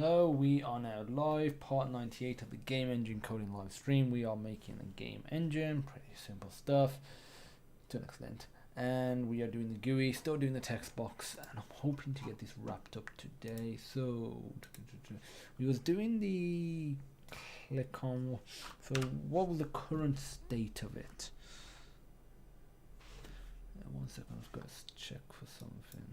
Hello, we are now live, part 98 of the game engine coding live stream. We are making a game engine, pretty simple stuff to an extent. And we are doing the GUI, still doing the text box, and I'm hoping to get this wrapped up today. So, we was doing the click on, so what was the current state of it? 1 second, I've got to check for something.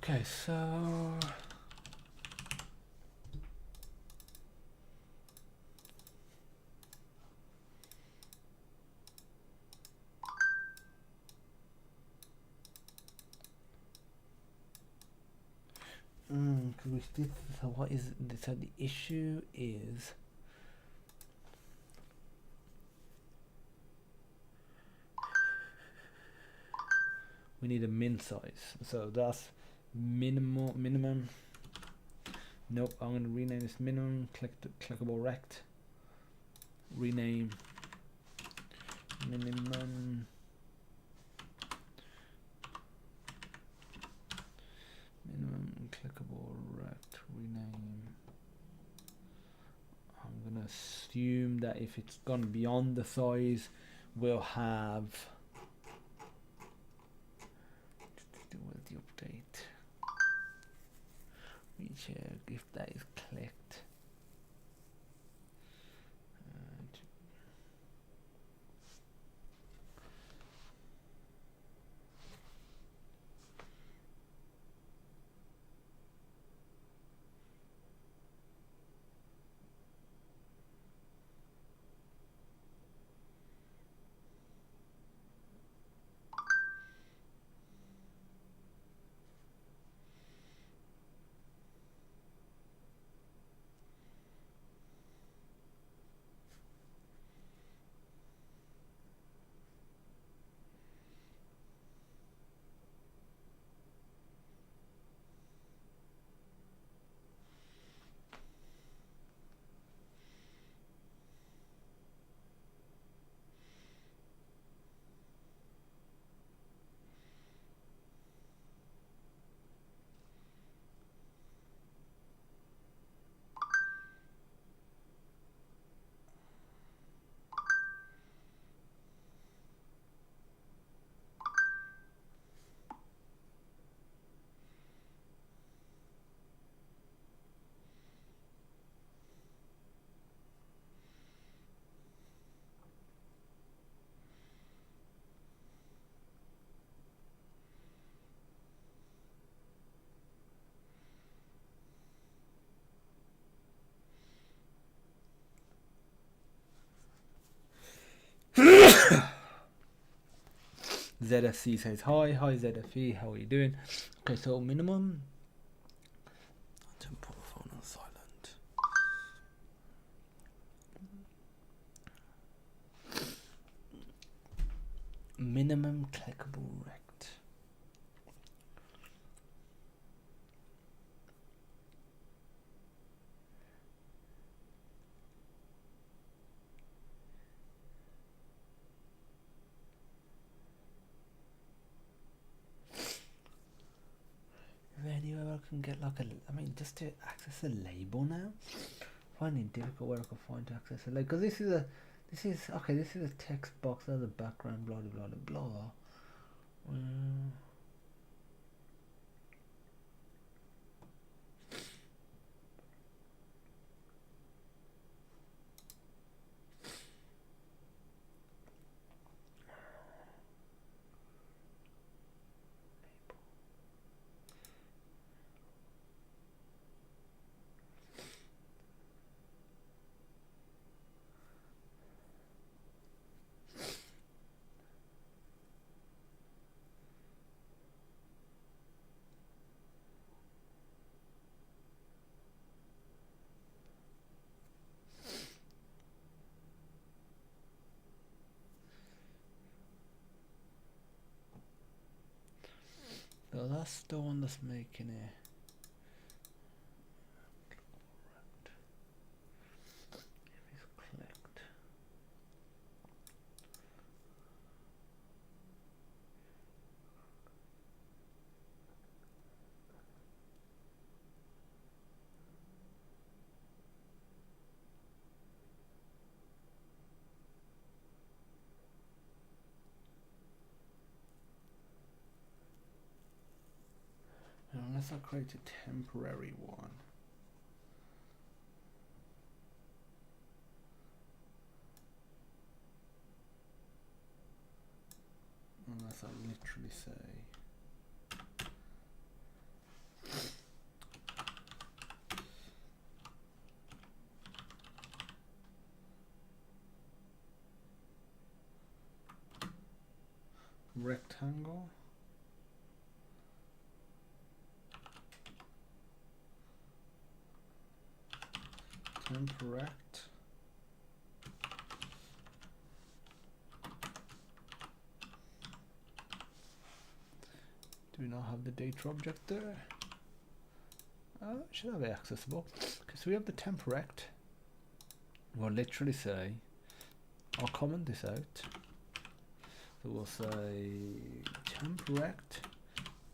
Okay, so we did, so what is so the issue is we need a min size, so that's minimum. Nope, I'm going to rename this minimum clickable rect, rename minimum clickable rect, rename. I'm going to assume that if it's gone beyond the size, we'll have with the update recheck if that is clicked. ZFC says hi ZFE, how are you doing? Okay, so minimum, I'll put the phone on silent. Minimum clickable rect. Ready, welcome can get like I mean, just to access a label now. Finding difficult where I can find to access a label, because this is a text box. There's a background, blah blah blah blah. So that's the one that's making it. Collect. Unless I create a temporary one. Unless I literally say rectangle, temporect, do we not have the data object there? Should that be accessible? Because we have the temporect. We'll literally say, I'll comment this out. So we'll say temporect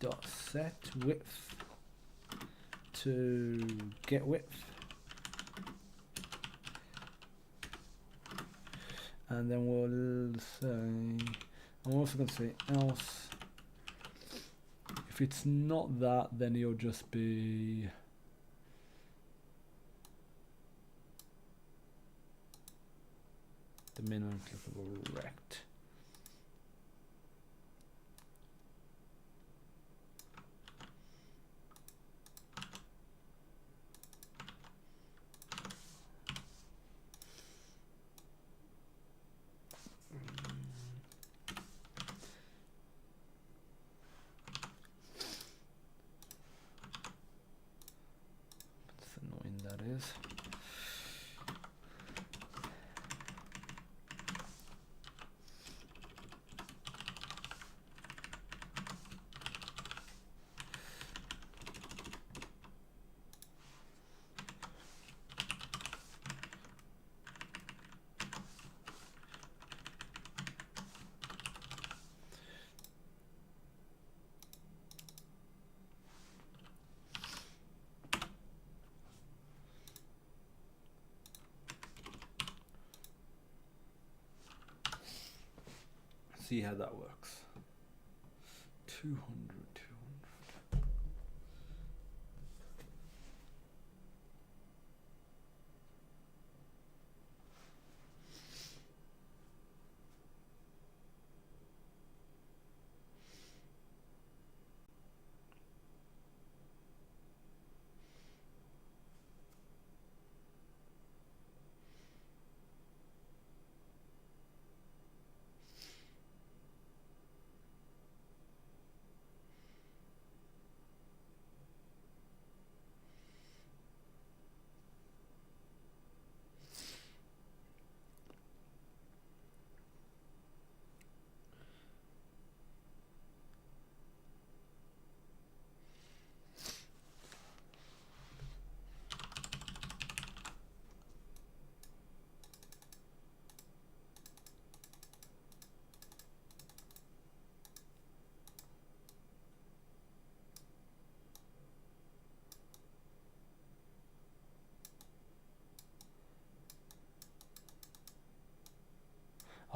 dot set width to get width, and then we'll say, I'm also going to say else. If it's not that, then it'll just be the minimum clickable rect. That's annoying, that is. See how that works. 200.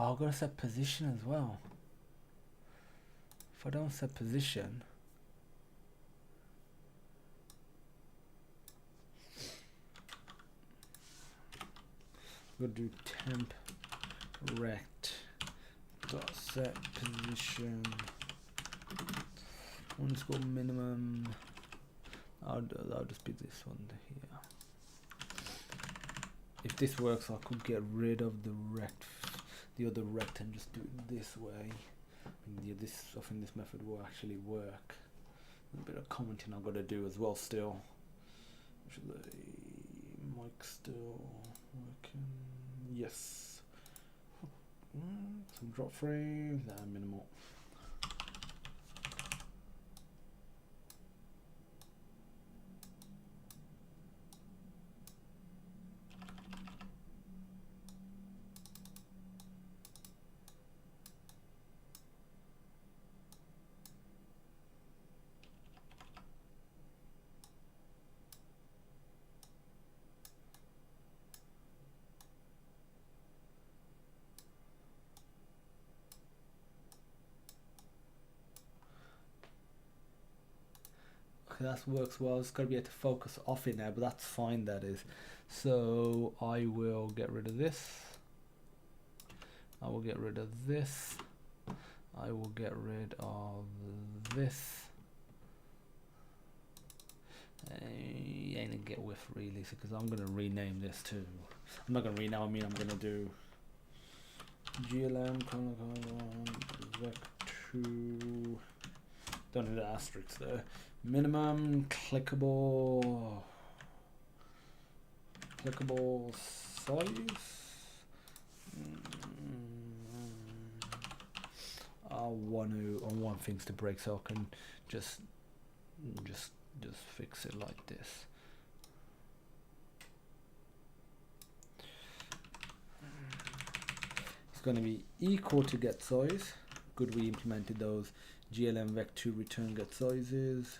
Oh, I've got to set position as well. If I don't set position, we'll do temp rect dot set position underscore minimum. I'll just be this one here. If this works, I could get rid of the other rect and just do it this way. Yeah, I think this method will actually work. A bit of commenting I've got to do as well still. Should the mic still working? Yes. Some drop frames, minimal. That works well. It's got to be able to focus off it now, but that's fine, that is. So I will get rid of this. I will get rid of this. I will get rid of this. Ain't gonna get width really, because I'm gonna rename this too. I'm not gonna rename. I mean, I'm gonna do GLM vec2. Don't need the asterisk there. Minimum clickable size. I want things to break, so I can just fix it like this. It's going to be equal to get size. Good, we implemented those GLM vec2 return get sizes.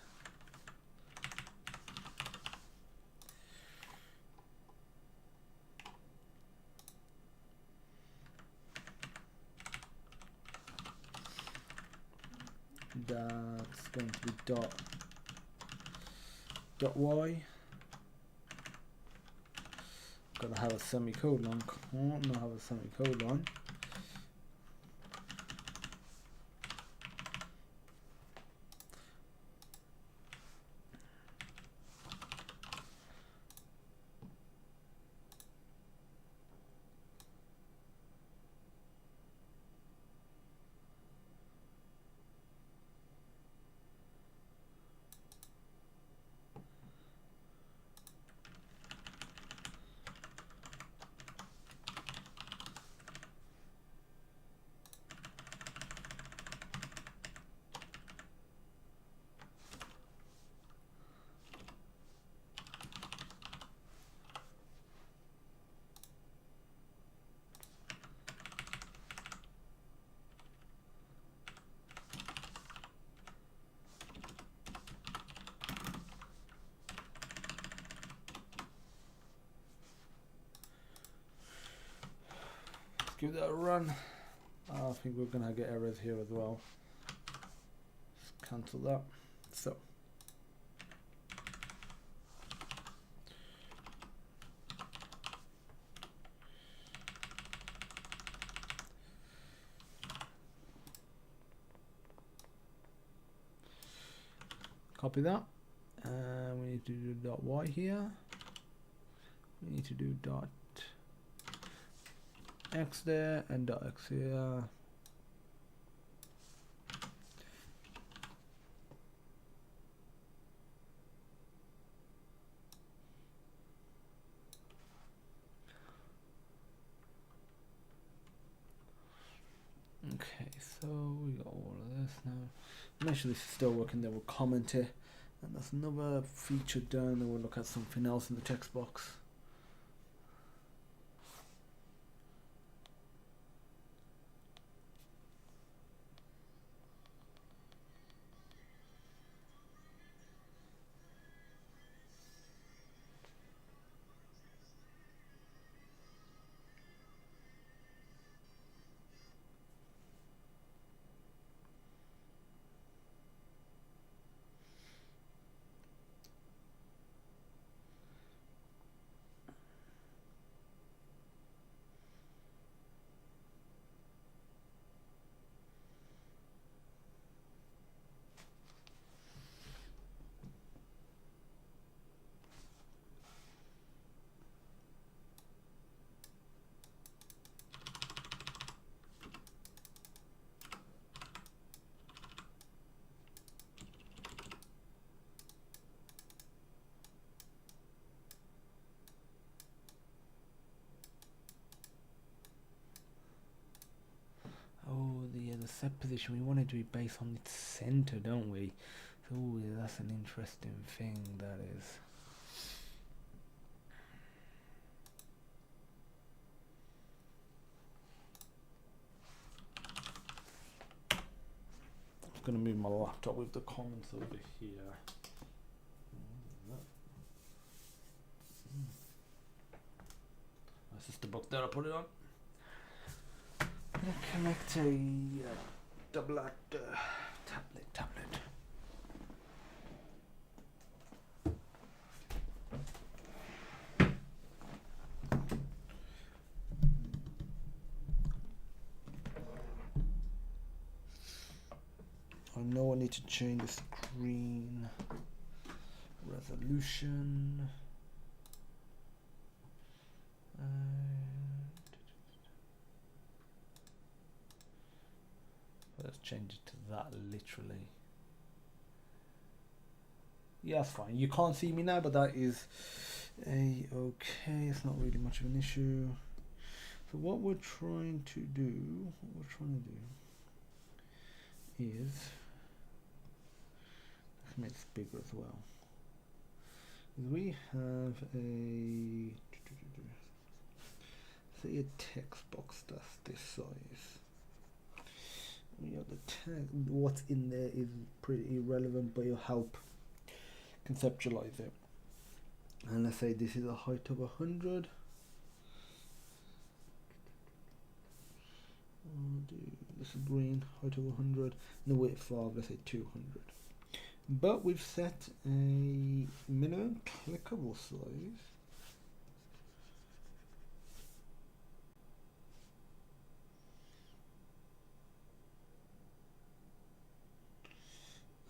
That's going to be dot y. Gotta have a semicolon. Can't not have a semicolon. Give that a run. I think we're gonna get errors here as well. Just cancel that. So copy that. We need to do dot y here. We need to do dot x there and dot x here. Okay, so we got all of this now. Make sure this is still working. Then we'll comment it, and that's another feature done. Then we'll look at something else in the text box. set position, we want to do it based on its center, don't we? So that's an interesting thing, that is. I'm going to move my laptop with the comments over here. That's just the book that I put it on. I'm going to connect a double tablet. I know I need to change the screen resolution. Let's change it to that, literally. Yeah, that's fine. You can't see me now, but that is okay. It's not really much of an issue. So what we're trying to do is, let's make this bigger as well. We have say a text box that's this size. We have the tag. What's in there is pretty irrelevant, but it'll help conceptualize it. And let's say this is a height of 100. This is green, height of 100, and the width of, let's say, 200. But we've set a minimum clickable size.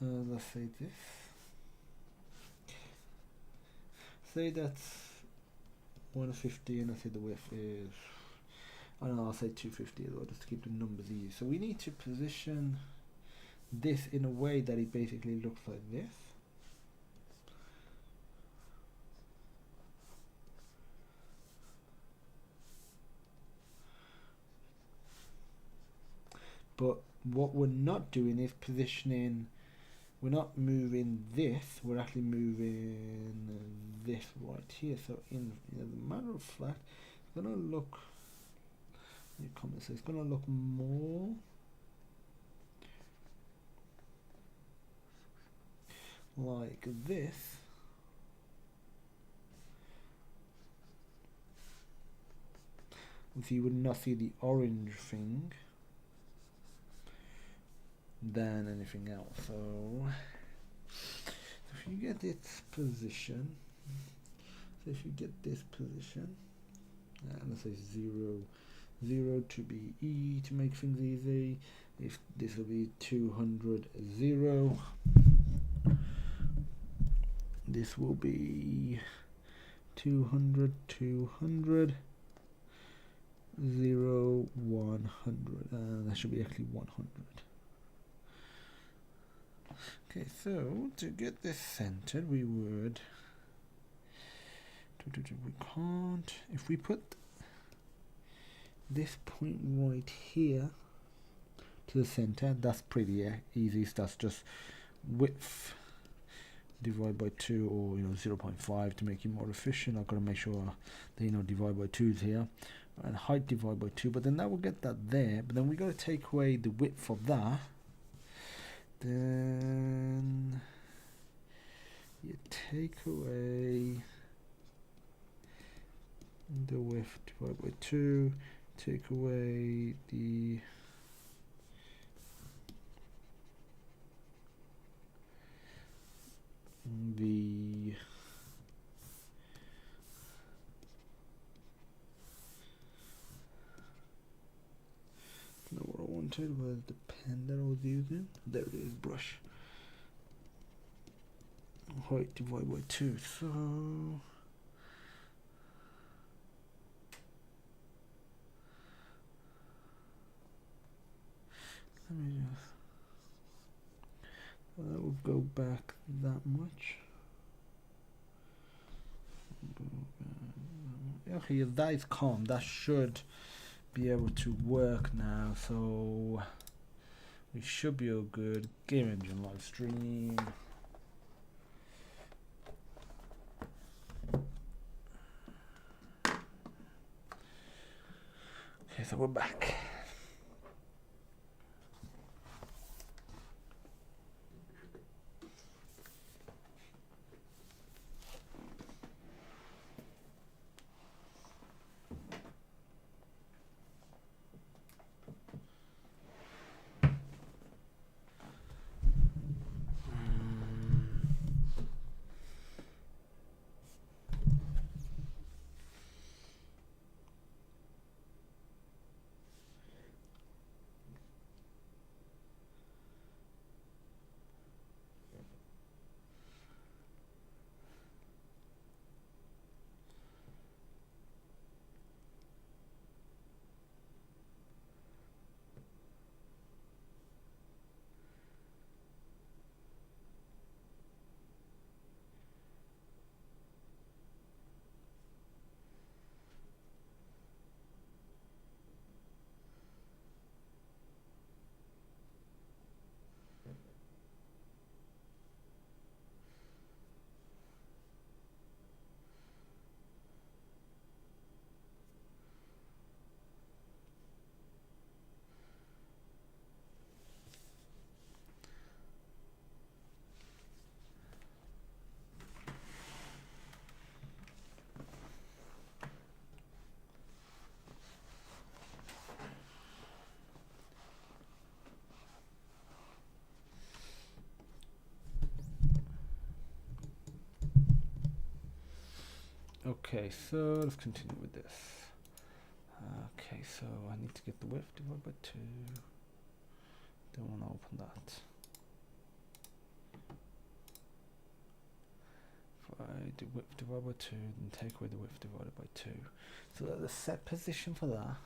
Let's say this. Say that's 150, and I say the width is, I don't know, I'll say 250 as well, just to keep the numbers easy. So we need to position this in a way that it basically looks like this. But what we're not doing is positioning, we're not moving this, we're actually moving this right here. So in as a matter of fact, it's gonna look, your comment says it's gonna look more like this. So you would not see the orange thing than anything else. So if you get this position, so if you get this position, and let's say 0, 0 to be E to make things easy. If this will be 200, 0. This will be 200, 200, 0, 100. That should be actually 100. Okay, so to get this centered, we would, we can't, if we put this point right here to the center, that's pretty easy. So that's just width divided by 2, or 0.5 to make it more efficient. I've got to make sure that divide by 2 is here, and height divided by 2. But then that will get that there. But then we got to take away the width of that. Then you take away the width divided by 2. Take away the no, what I wanted was the pen that I was using. There it is, brush. Height divided by 2. So let me just, that will go back that much. Okay, that is calm. That should be able to work now. So We should be all good. Game engine live stream. Okay, so we're back. Okay, so let's continue with this. Okay, so I need to get the width divided by 2. Don't want to open that. If I do width divided by 2, then take away the width divided by 2. So that the set position for that,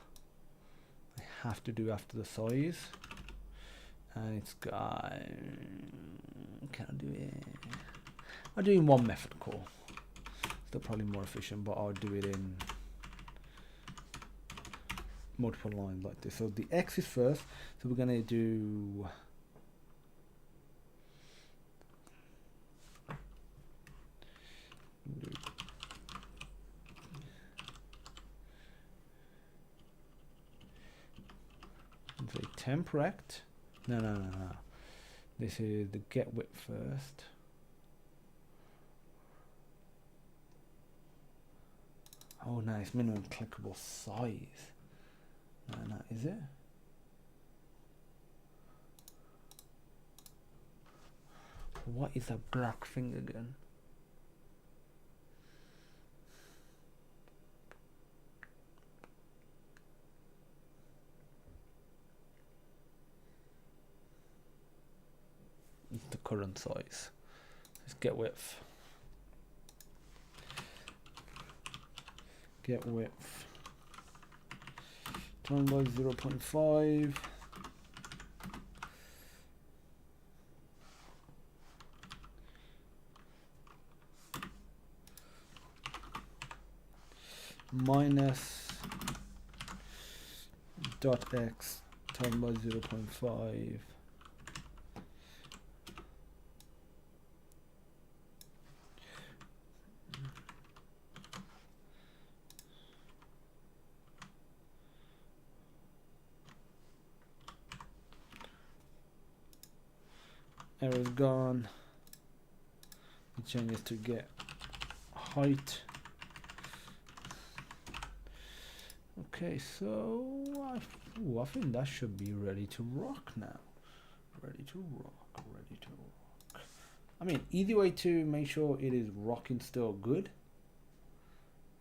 I have to do after the size. And it's got, can I do it? I'll do it in one method call. Still probably more efficient, but I'll do it in multiple lines like this. So the X is first, so we're gonna do say temp rect. No. This is the get width first. Oh no, it's minimum clickable size. No, is it? What is that black thing again? It's the current size. Let's get width. Get width times by 0.5 minus dot x times by 0.5 error's gone. We change this to get height. Okay, so I think that should be ready to rock now. Ready to rock. I mean, easy way to make sure it is rocking still good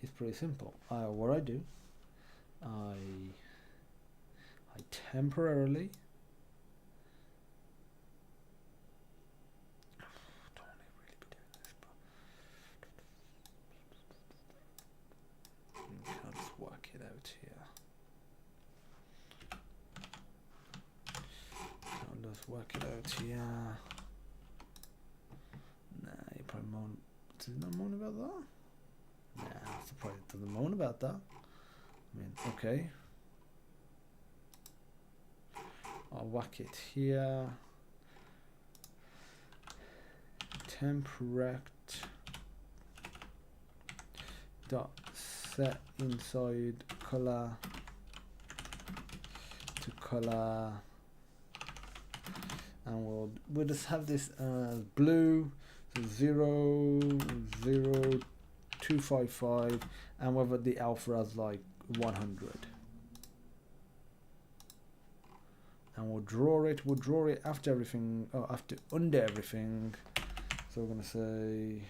is pretty simple. What I do, I temporarily work it out here. Nah, you probably moan. Does it not moan about that? Nah, I'm surprised it doesn't moan about that. I mean, okay. whack it here. Temp rect dot set inside color to color, and we'll just have this as blue, so 0 0 255, and we'll have the alpha as like 100. And we'll draw it after everything, under everything. So we're gonna say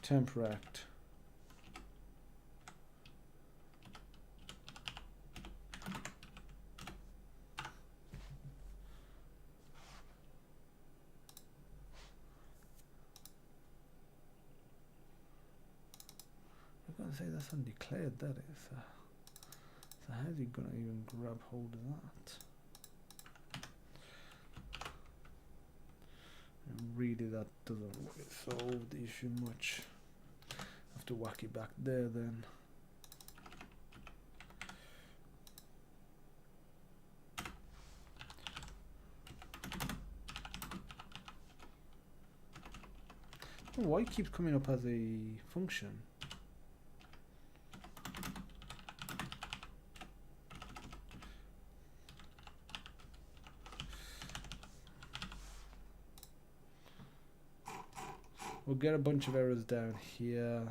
temp rect I'm gonna say that's undeclared, that is. So how's he gonna even grab hold of that? And really, that doesn't really solve the issue much. Have to whack it back there then. Oh, why it keeps coming up as a function? We'll get a bunch of errors down here.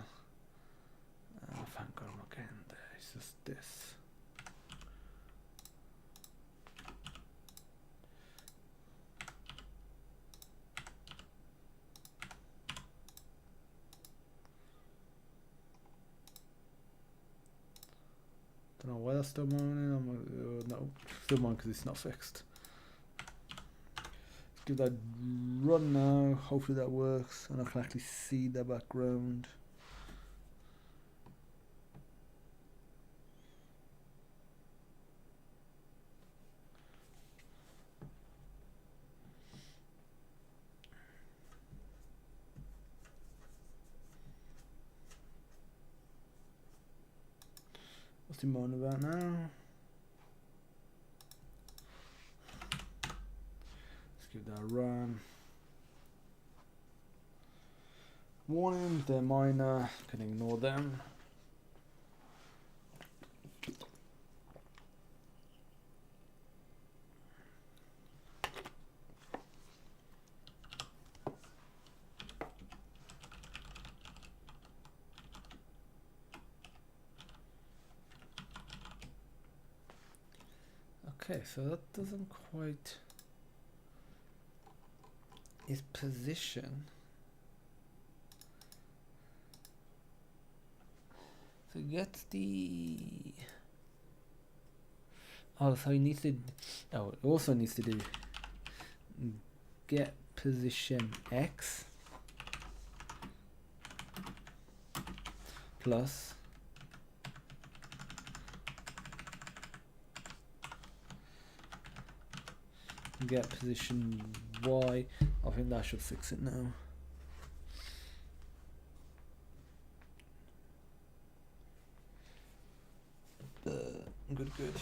Oh, thank God I'm not getting there. It's just this. Don't know why that's still moaning. No, still moaning because it's not fixed. Give that run now, hopefully that works and I can actually see the background. What's he moaning about now? Give that a run. Warning, they're minor, can ignore them. Okay, so that doesn't quite... Is position. So get the... Oh, so he needs to... Oh, it also needs to do get position X plus get position Y. I think that should fix it now. Good.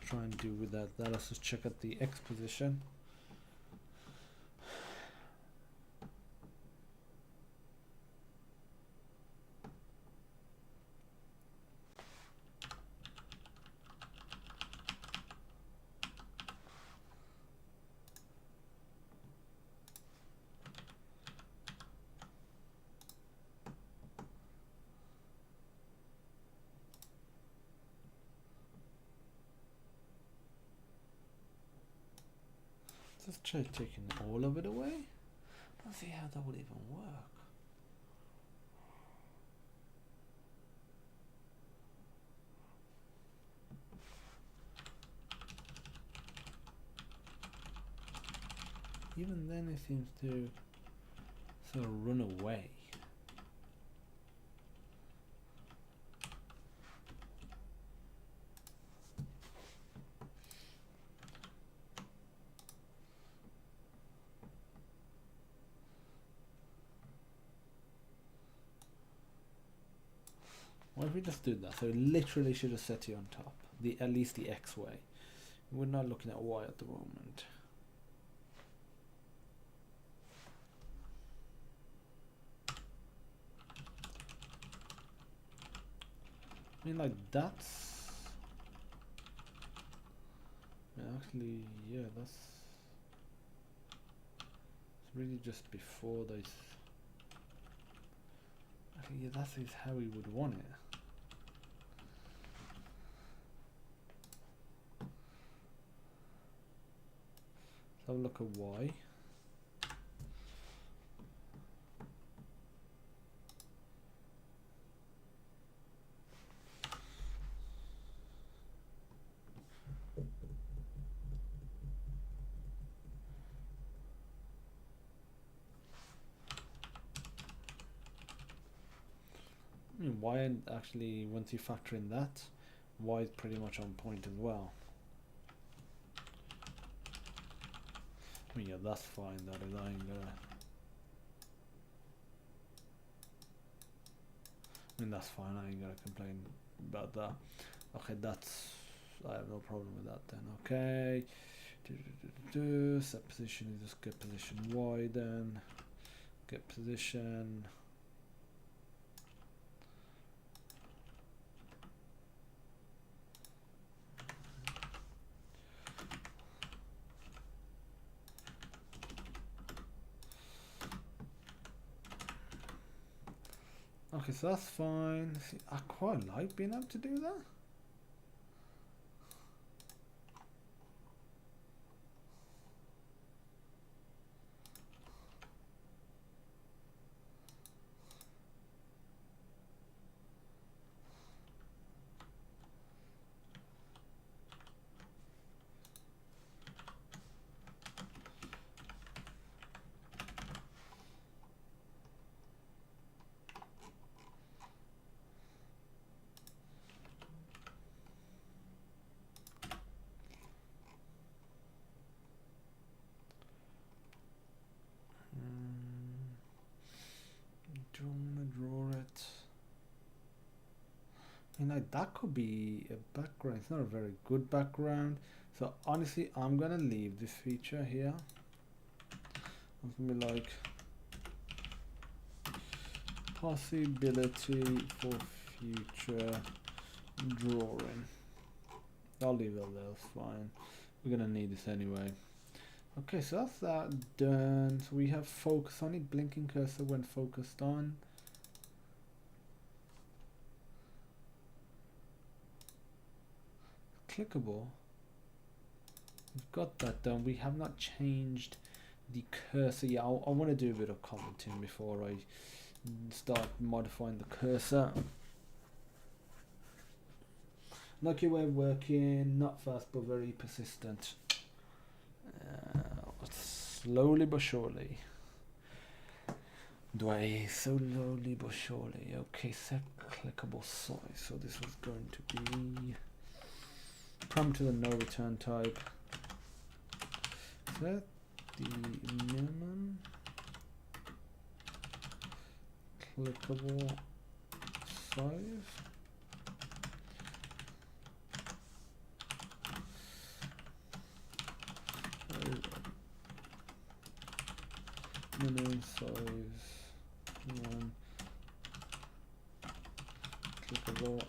Try and do with that. Let's just check out the X position. Let's try taking all of it away. I don't see how that would even work. even then it seems to sort of run away. What if we just do that? So it literally should have set you on top, at least the X way. We're not looking at Y at the moment. I mean, like that's actually, yeah, that's it's really just before they. Actually, yeah, that is how we would want it. Let's have a look at Y. I mean, Y actually, once you factor in that, Y is pretty much on point as well. I mean, yeah, that's fine. That is, I ain't gonna. I mean, that's fine. I ain't gonna complain about that. Okay, that's. I have no problem with that then. Okay. Set position is just get position Y then. Get position. Okay, so that's fine. See, I quite like being able to do that. Do I want to draw it? I mean, like that could be a background. It's not a very good background. So honestly, I'm gonna leave this feature here. I'm gonna be like possibility for future drawing. I'll leave it there. That's fine. We're gonna need this anyway. Okay, so that's that done. So we have focus on it, blinking cursor when focused on. Clickable. We've got that done. We have not changed the cursor. Yeah, I want to do a bit of commenting before I start modifying the cursor. Lucky way of working, not fast but very persistent. Slowly but surely. Slowly but surely. Okay, set clickable size. So this was going to be prompt to the no return type. Set the minimum clickable size. Minimum size 1 clickable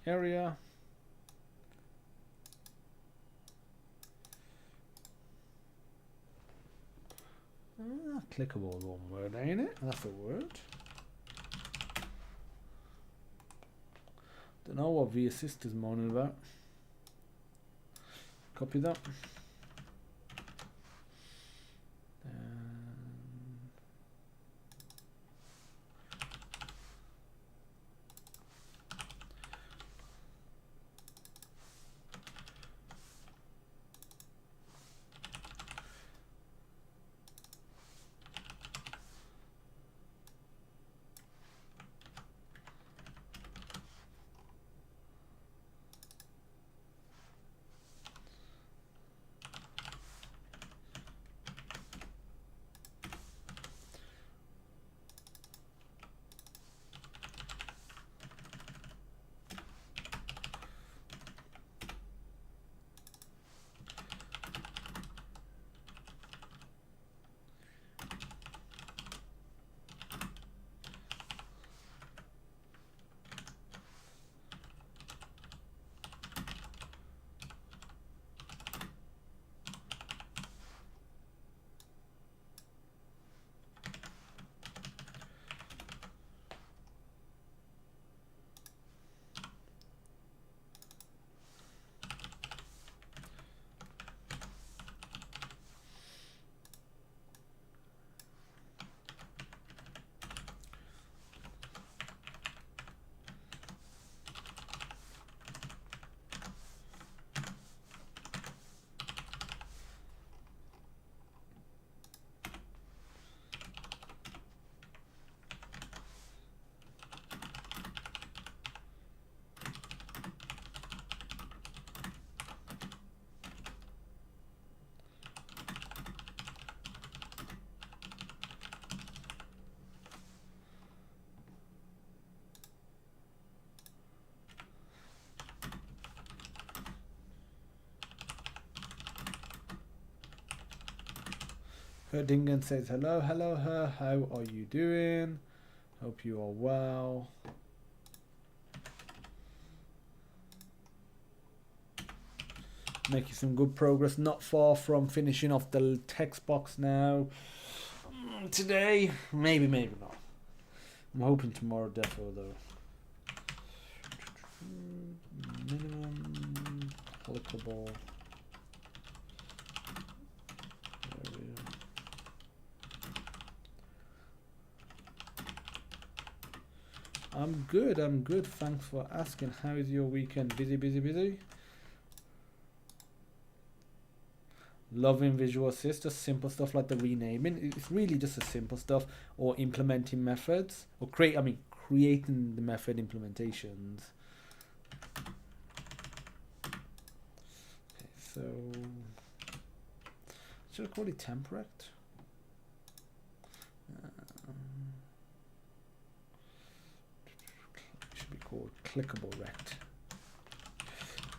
area. Clickable is one word, ain't it? That's a word. Don't know what vAssist is moaning about. Copy that. Dingen says hello, hello, her. How are you doing? Hope you are well. Making some good progress. Not far from finishing off the text box now. Today, maybe not. I'm hoping tomorrow, defo though. Minimum clickable. I'm good. Thanks for asking. How is your weekend? Busy? Loving Visual Assist, just simple stuff like the renaming. It's really just the simple stuff, or implementing methods, or creating the method implementations. Okay, so should I call it temperate? It should be called clickable rect.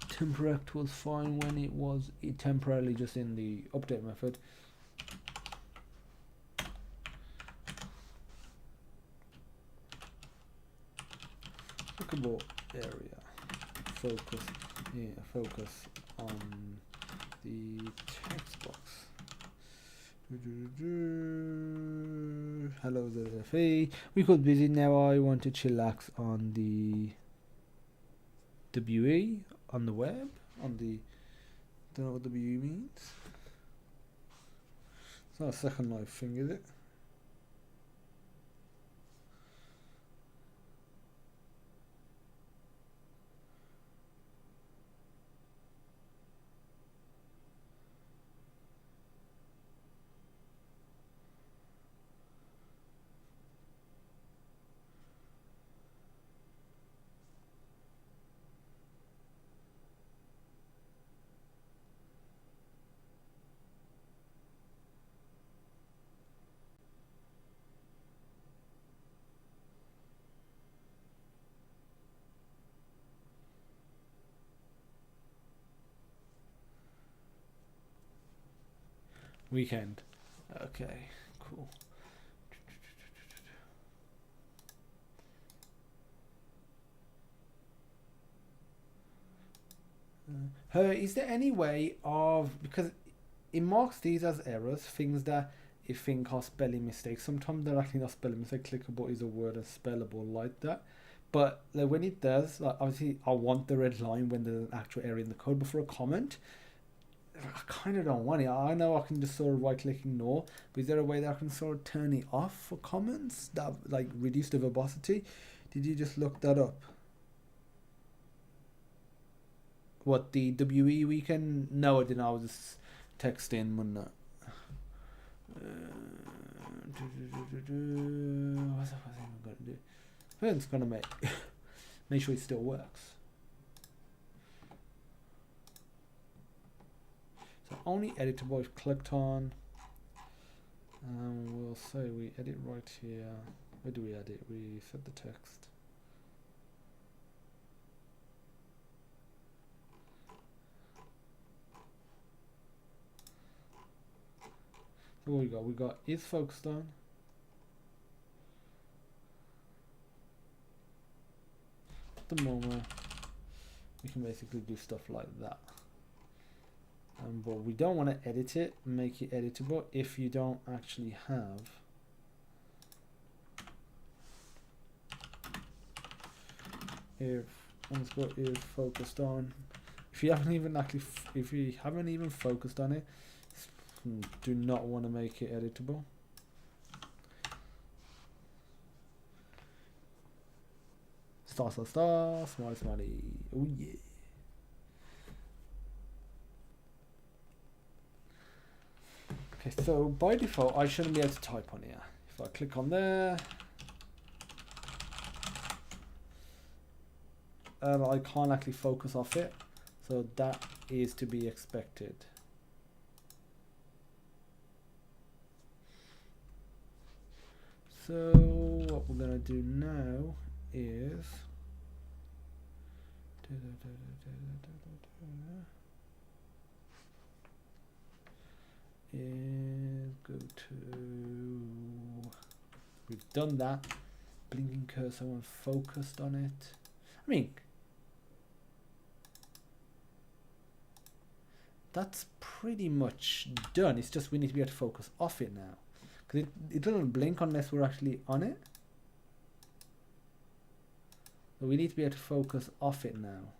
Temperate was fine when it was temporarily just in the update method. Clickable area. Focus on the text box. Hello ZFE. We got busy now. I want to chillax on the WE on the web, on the, don't know what WE means. It's not a Second Life thing, is it? Weekend. Okay, cool. Is there any way of, because it marks these as errors, things that you think are spelling mistakes. Sometimes they're actually not spelling mistakes. Clickable is a word that's spellable like that. But like, when it does, like, obviously I want the red line when there's an actual error in the code, but for a comment, I kind of don't want it. I know I can just sort of right click ignore, but is there a way that I can sort of turn it off for comments that like reduce the verbosity? Did you just look that up? What, the WE weekend? No, I didn't. I was just texting when what's I gonna do? I think it's gonna make sure it still works. So only editable if clicked on. We'll say we edit right here. Where do we edit? We set the text. So what we got? We got is focused on. At the moment, we can basically do stuff like that. But we don't want to edit it, make it editable if you don't actually have if underscore is focused on. If you haven't even focused on it, do not want to make it editable. Star, smiley. Oh yeah. Okay, so by default, I shouldn't be able to type on here. If I click on there, I can't actually focus off it. So that is to be expected. So what we're going to do now is is go to, we've done that, blinking cursor and focused on it. I mean, that's pretty much done. It's just we need to be able to focus off it now, because it doesn't blink unless we're actually on it. So we need to be able to focus off it now.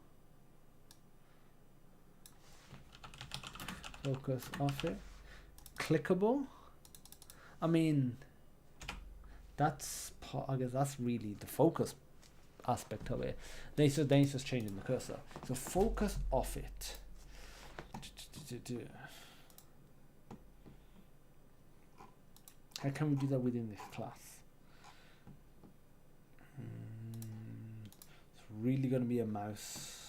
Focus off it. Clickable. I mean, that's part, I guess that's really the focus aspect of it. Then it's just changing the cursor. So focus off it. How can we do that within this class? It's really going to be a mouse.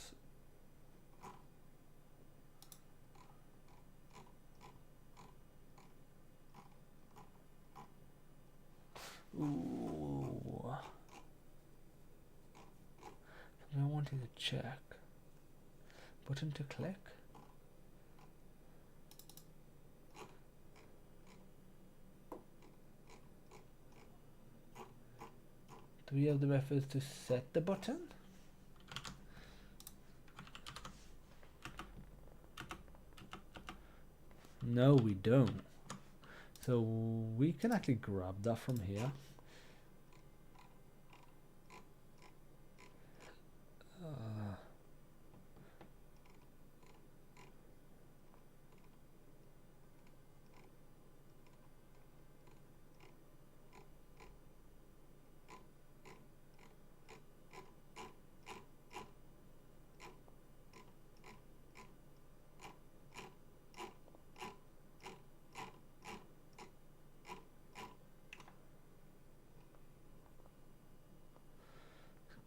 Ooh. I wanted to check. Button to click. Do we have the reference to set the button? No, we don't. So we can actually grab that from here.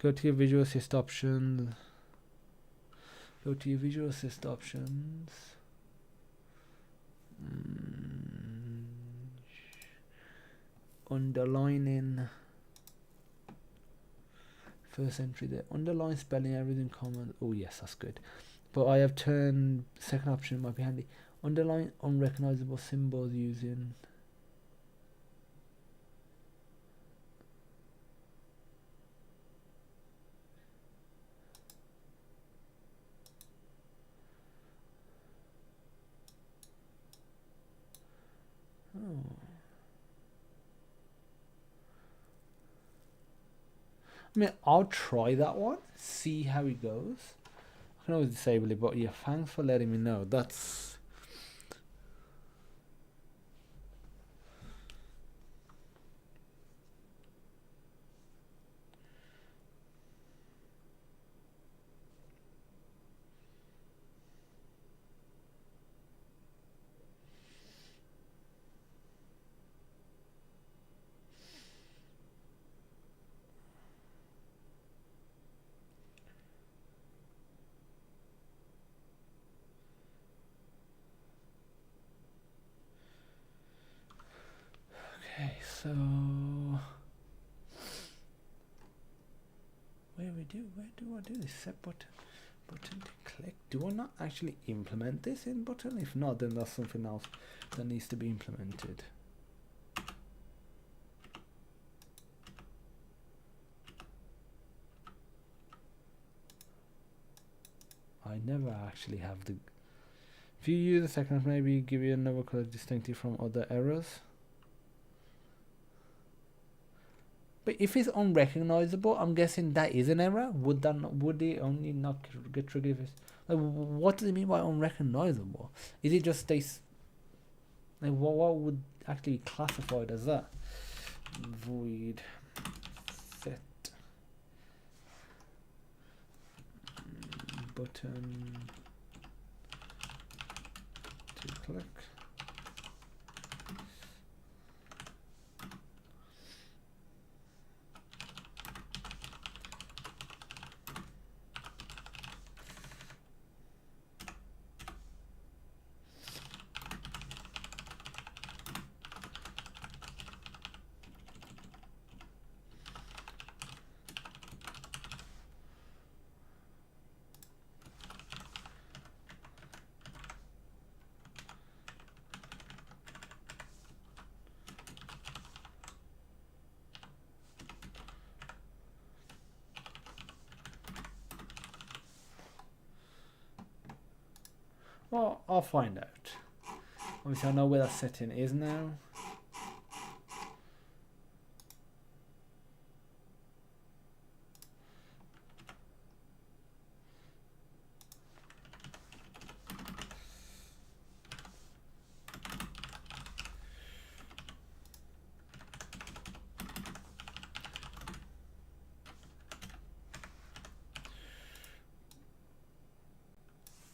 Go to your visual assist options. Go to your visual assist options. Underlining. First entry there. Underline spelling everything common. Oh yes, that's good. But I have turned second option might be handy. Underline unrecognizable symbols using. I mean, I'll try that one, see how it goes. I can always disable it, but yeah, thanks for letting me know. That's okay. So where do I do this? Set button to click. Do I not actually implement this in button? If not, then that's something else that needs to be implemented. I never actually have the. If you use a second, maybe give you another color distinctive from other errors. But if it's unrecognizable, I'm guessing that is an error. Would that not, would it only not get triggered if it's like, what does it mean by unrecognizable? Is it just stays like what would actually be classified as that? Void set button to click. Well, I'll find out. Obviously, I know where that setting is now.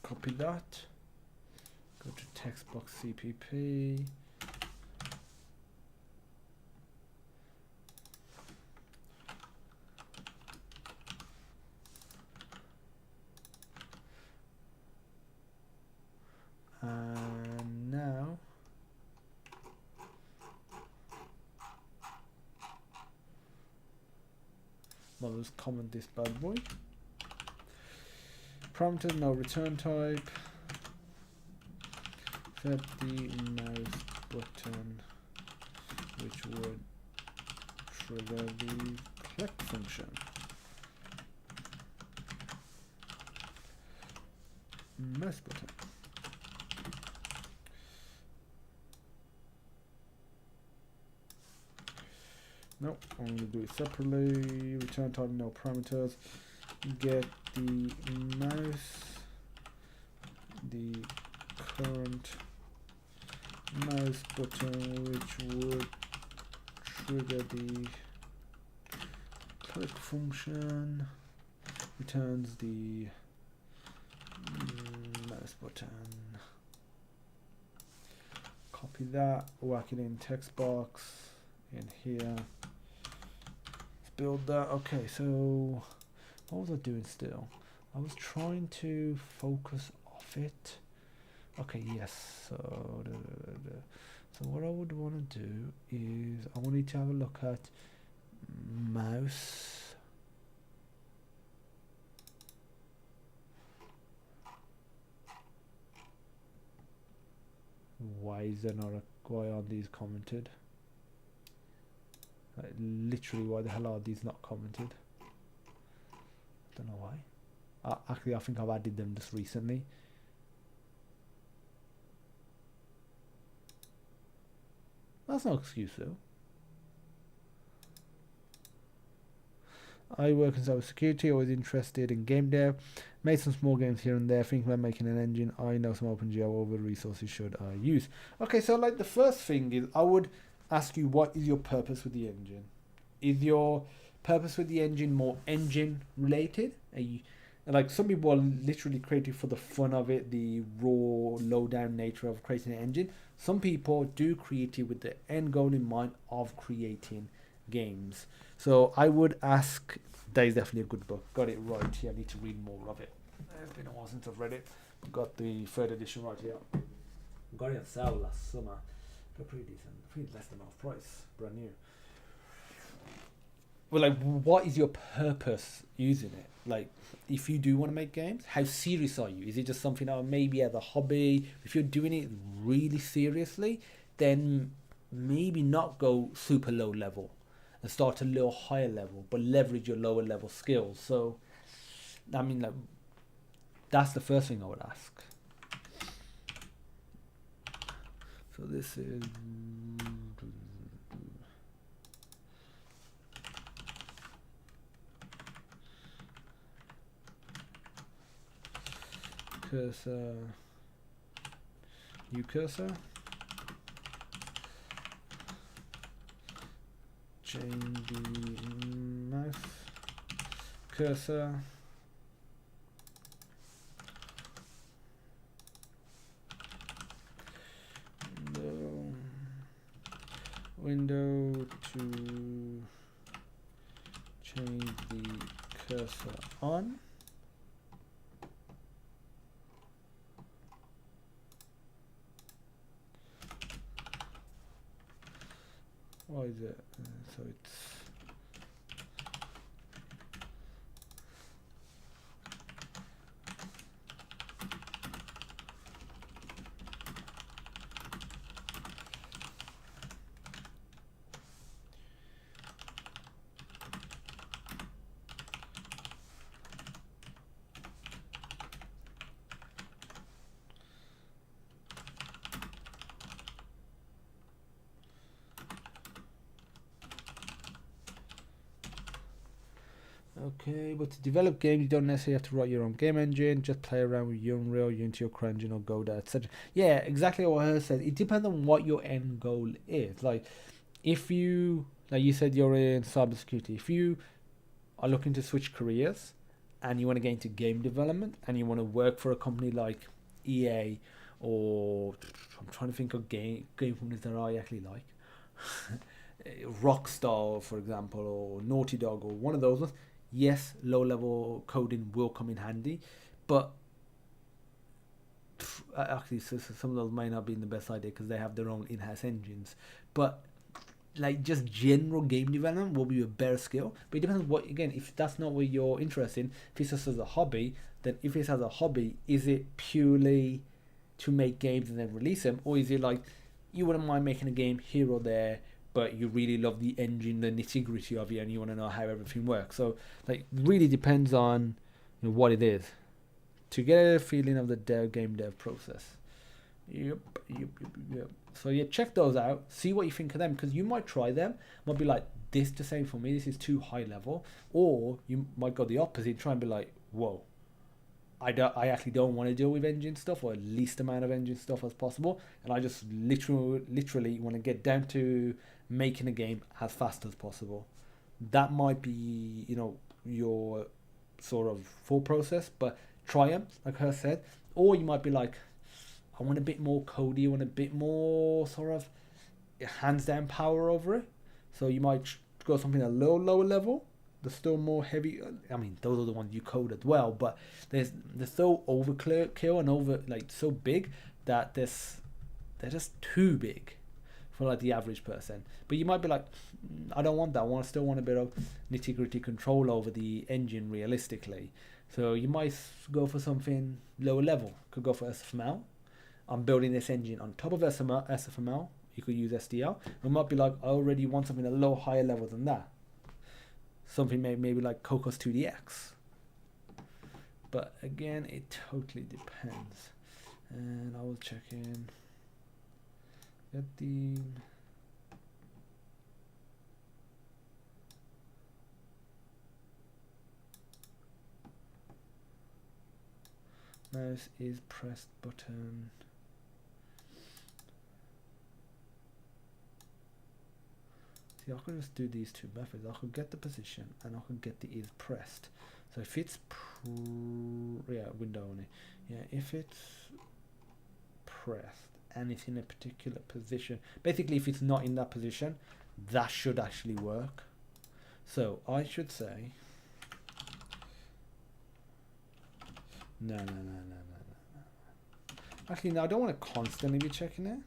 Copy that. Go to Textbox CPP. And now well, let's comment this bad boy. Parameter, no return type. Set the mouse button, which would trigger the click function. Mouse button. Nope, I'm going to do it separately. Return type, no parameters. Get the mouse, the current mouse button, which would trigger the click function. Returns the mouse button. Copy that, whack it in Textbox in here. Let's build that. Okay, so what was I doing still? I was trying to focus off it. Okay, yes. So, so what I would want to do is I wanted to have a look at mouse. Why is there not a why aren't these commented? Like, literally, why the hell are these not commented? Don't know why. Actually, I think I've added them just recently. That's no excuse though. I work in cybersecurity, always interested in game dev. Made some small games here and there, thinking about making an engine. I know some OpenGL, what resources should I use? Okay, so like the first thing is I would ask you, what is your purpose with the engine? Is your purpose with the engine more engine related? Are you, like some people are literally created for the fun of it, the raw, low down nature of creating an engine. Some people do create it with the end goal in mind of creating games. So I would ask, that is definitely a good book. Got it right here. I need to read more of it. It's been a while since I've read it. Got the third edition right here. Got it on sale last summer. Got pretty decent. Pretty less than half price. Brand new. Well, like, what is your purpose using it? Like, if you do want to make games, how serious are you? Is it just something that maybe as a hobby? If you're doing it really seriously, then maybe not go super low level and start a little higher level, but leverage your lower level skills. So, I mean, like, that's the first thing I would ask. So this is cursor, new cursor, change the mouse cursor, window to change the cursor on. Why is it? So it's Okay, but to develop games, you don't necessarily have to write your own game engine. Just play around with Unreal, Unity, or CryEngine, or Godot, etc. Yeah, exactly what I said. It depends on what your end goal is. Like, if you, like you said, you're in cybersecurity. If you are looking to switch careers and you want to get into game development and you want to work for a company like EA, or I'm trying to think of game companies that I actually like. Rockstar, for example, or Naughty Dog, or one of those ones. Yes, low level coding will come in handy, but actually, some of those might not be the best idea because they have their own in-house engines. But like just general game development will be a better skill. But it depends on what, again, if that's not what you're interested in, if it's just as a hobby, then if it's as a hobby, is it purely to make games and then release them, or is it like you wouldn't mind making a game here or there, but you really love the engine, the nitty gritty of it, and you want to know how everything works? So like really depends on, you know, what it is, to get a feeling of the game dev process. Yep. So yeah, check those out. See what you think of them, because you might try them, might be like, this the same for me. This is too high level, or you might go the opposite, try and be like, whoa, I actually don't want to deal with engine stuff, or at least amount of engine stuff as possible, and I just literally want to get down to making a game as fast as possible. That might be, you know, your sort of full process, but try them, like I said. Or you might be like, I want a bit more codey, I want a bit more sort of hands down power over it. So you might go something a little lower level. There's still more heavy. I mean, those are the ones you code as well, but they're so overkill and over, like, so big that they're just too big for like the average person. But you might be like, I don't want that. Still want a bit of nitty gritty control over the engine realistically. So you might go for something lower level. Could go for SFML. I'm building this engine on top of SFML. You could use SDL. It might be like, I already want something a little higher level than that. Something maybe like Cocos 2DX. But again, it totally depends. And I will check in. Get the mouse is pressed button. See, I could just do these two methods. I could get the position and I could get the is pressed. So if it's window only. Yeah, if it's pressed and it's in a particular position, basically if it's not in that position, that should actually work. So I should say no. Actually, no, I don't want to constantly be checking it.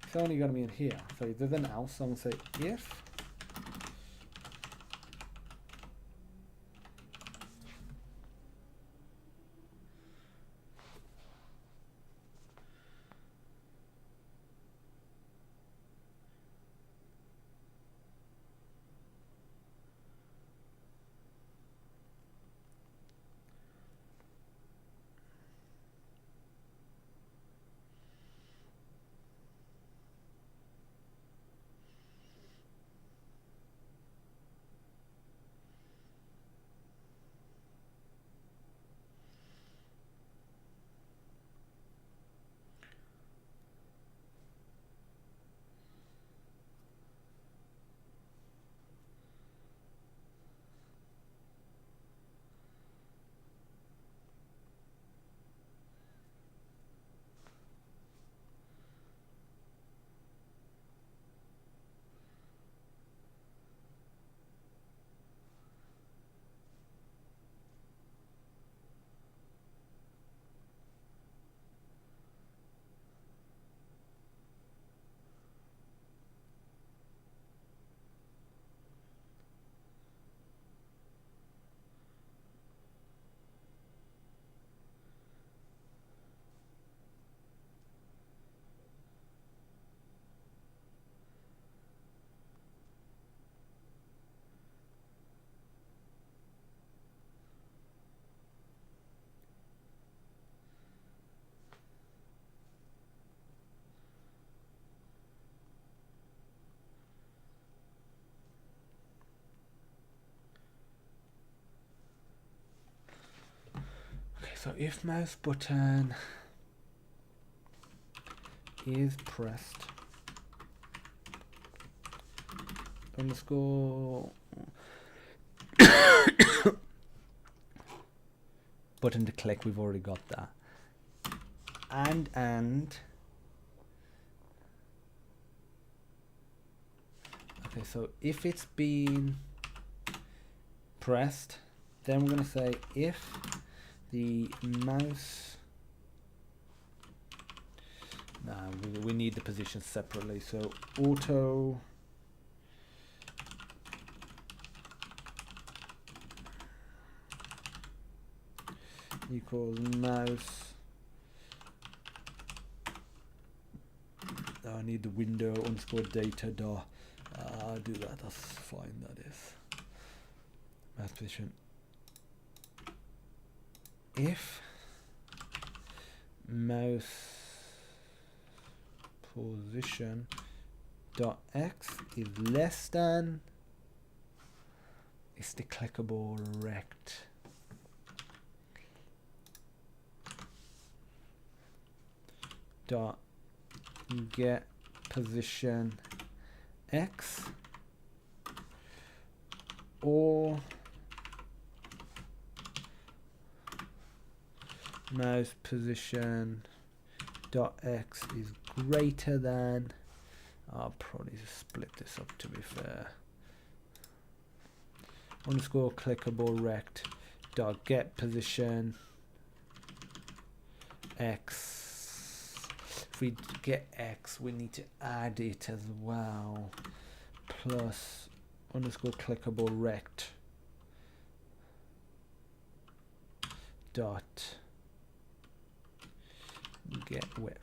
It's only going to be in here. So if there's an else, I'm going to say if So if mouse button is pressed, underscore button to click, we've already got that. And okay, so if it's been pressed, then we're going to say if the mouse, we need the position separately, so auto equals mouse, I need the window underscore data dot, I'll do that, that's fine, that is mouse position. If mouse position dot x is less than, it's the clickable rect dot get position x, or mouse position dot x is greater than, I'll probably split this up to be fair, underscore clickable rect dot get position x. If we get x, we need to add it as well, plus underscore clickable rect dot get width.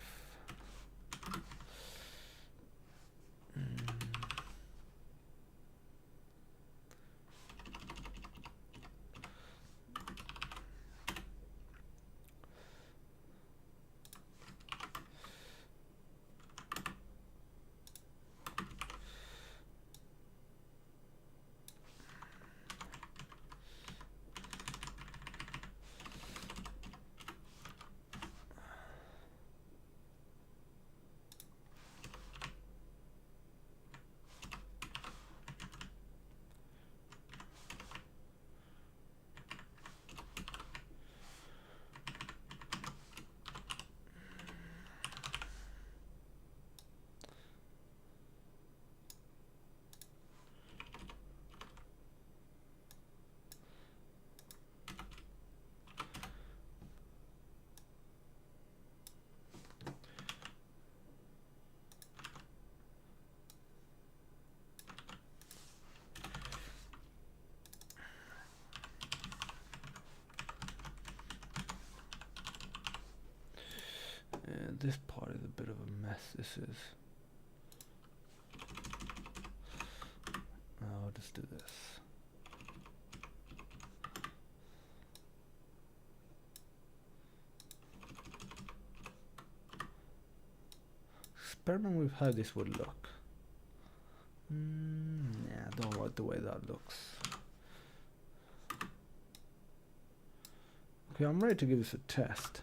This part is a bit of a mess. This is. I'll just do this. Experiment with how this would look. Yeah, I don't like the way that looks. Okay, I'm ready to give this a test.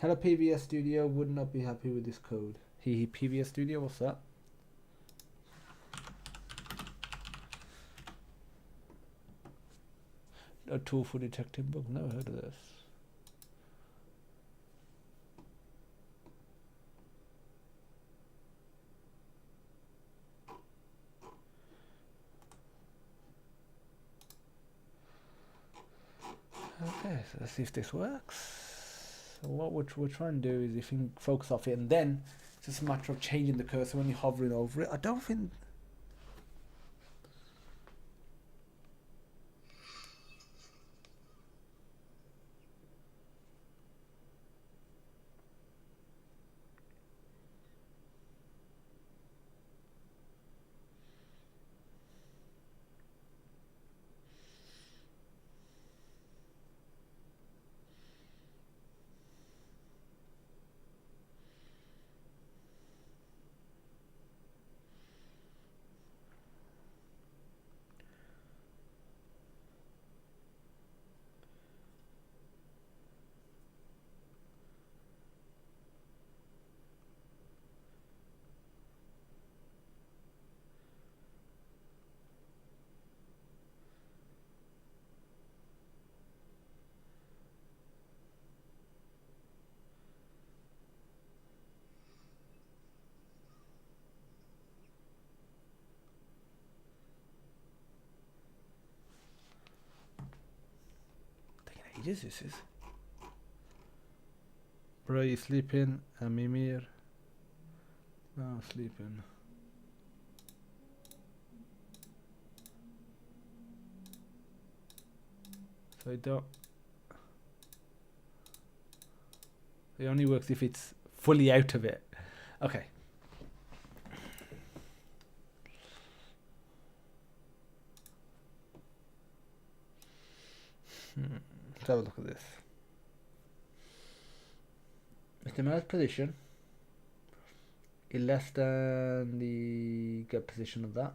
Hello PVS Studio, would not be happy with this code. Hee PVS Studio, what's that? A tool for detecting bugs, never heard of this. Okay, so let's see if this works. So what we're trying to do is if you can focus off it, and then it's just a matter of changing the cursor when you're hovering over it. I don't think. ages, this is. Bro, you sleeping? Mimir? No, sleeping. So I don't. It only works if it's fully out of it. Okay. Let's have a look at this. Is the mouse position is less than the get position of that,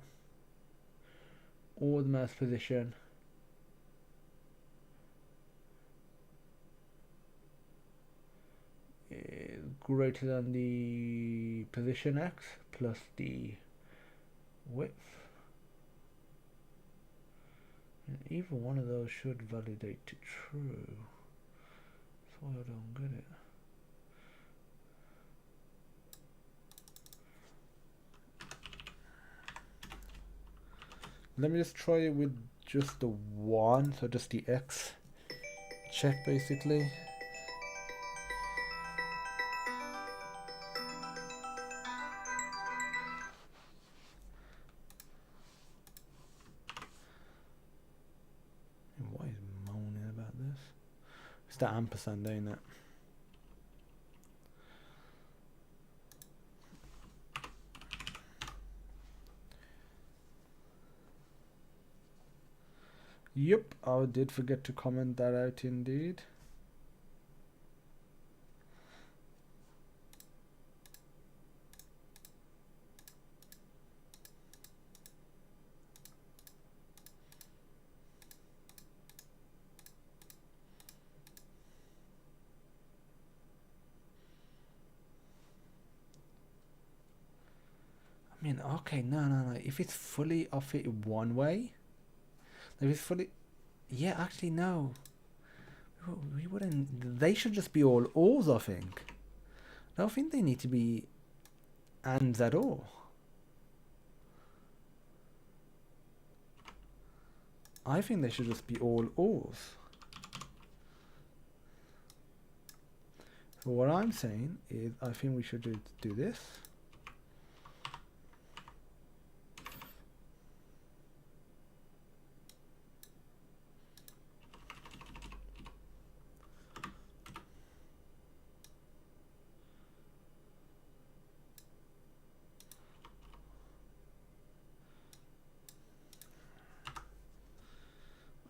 or the mouse position is greater than the position X plus the width? And either one of those should validate to true. That's why I don't get it. Let me just try it with just the one, so just the X check basically. Why is moaning about this? It's that ampersand, ain't it? Yep, I did forget to comment that out indeed. I mean, okay, no. If it's fully off it one way, if it's fully, yeah, actually no. We wouldn't. They should just be all O's, I think. I don't think they need to be ands at all. I think they should just be all O's. So what I'm saying is, I think we should do this.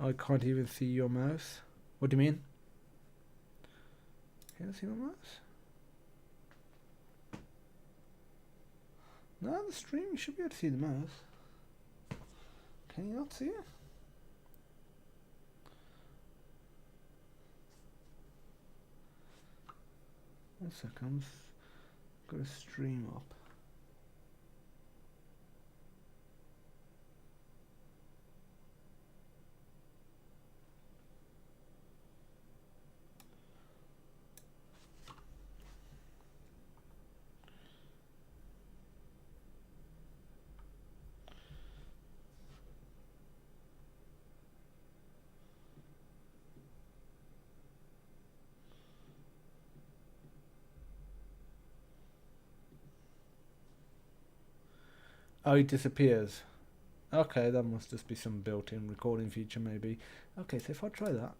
I can't even see your mouse. What do you mean? Can you see my mouse? No, the stream, you should be able to see the mouse. Can you not see it? One second, I've got a stream up. Oh, it disappears. Okay, that must just be some built-in recording feature maybe. Okay, so if I try that.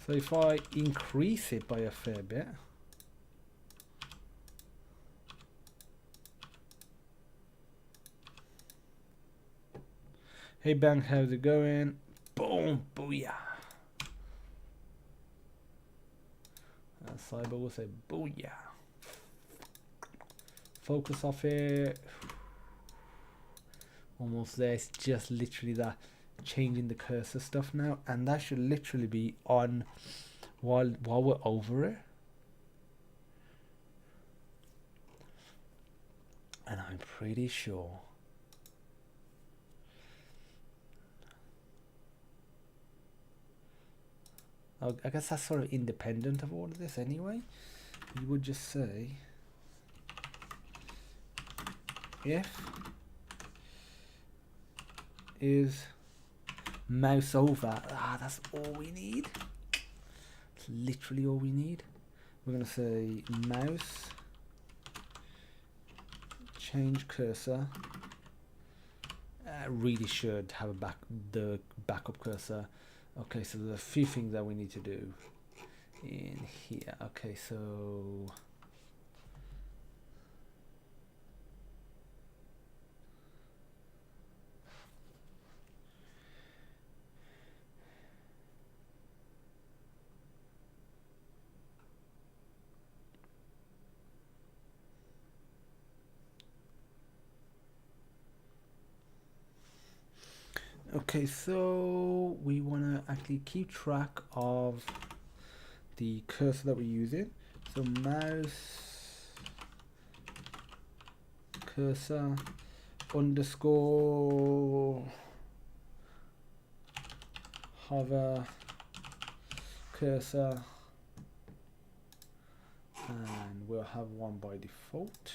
So if I increase it by a fair bit. Hey Bang, how's it going? Boom, booyah. Cyber will say booyah. Focus off it. Almost there. It's just literally that changing the cursor stuff now, and that should literally be on while we're over it. And I'm pretty sure I guess that's sort of independent of all of this anyway. You would just say if is mouse over. That's all we need. It's literally all we need. We're going to say mouse change cursor. Really should have the backup cursor. Okay, so there's a few things that we need to do in here. Okay, so we want to actually keep track of the cursor that we're using. So mouse cursor underscore hover cursor, and we'll have one by default.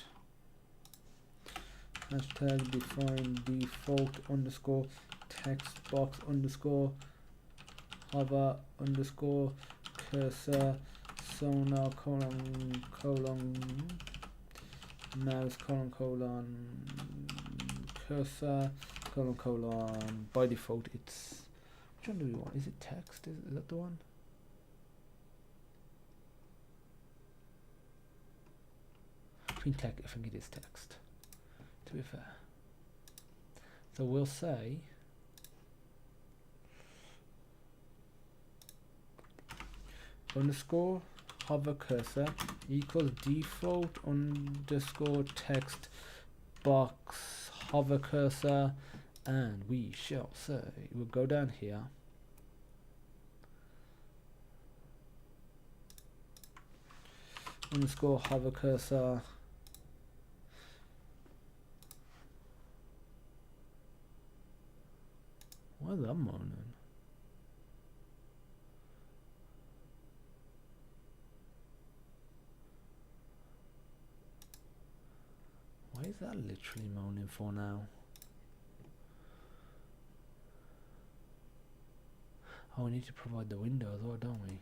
Hashtag define default underscore textbox underscore hover underscore cursor sonar colon mouse colon cursor colon. By default it's, which one do we want? Is it text? Is that the one? I think it is text, to be fair. So we'll say underscore hover cursor equals default underscore text box hover cursor, and we shall say, we'll go down here, underscore hover cursor why is that moaning? Why is that literally moaning for now? Oh, we need to provide the window as well, don't we?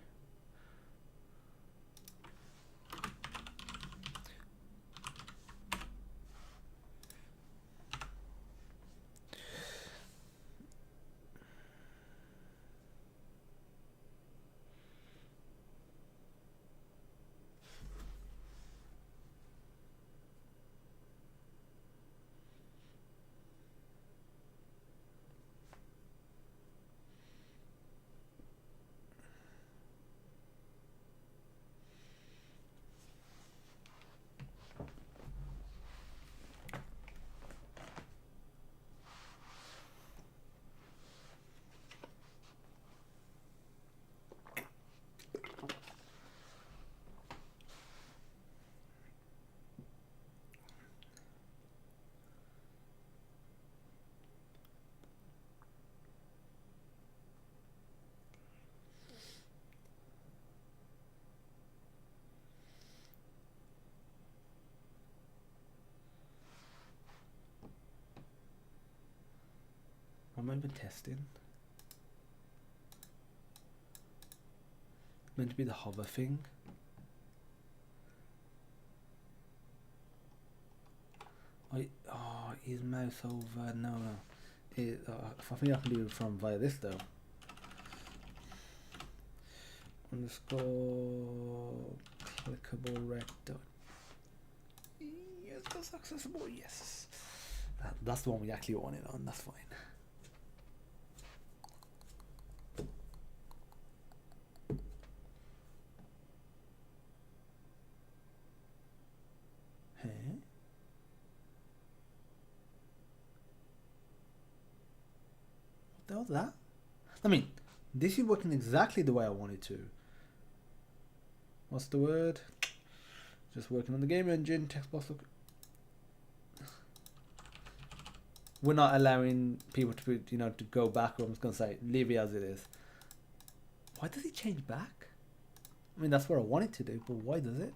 Am I even testing? Meant to be the hover thing. Is mouse over? No. I think I can do it from via this though. Underscore clickable rect dot. Yes, that's accessible. Yes, that's the one we actually want it on. That's fine. What the hell is that? I mean, this is working exactly the way I wanted to. What's the word? Just working on the game engine. Textbox. Look. We're not allowing people to, to go back. I'm just gonna say leave it as it is. Why does it change back? I mean, that's what I want it to do, but why does it?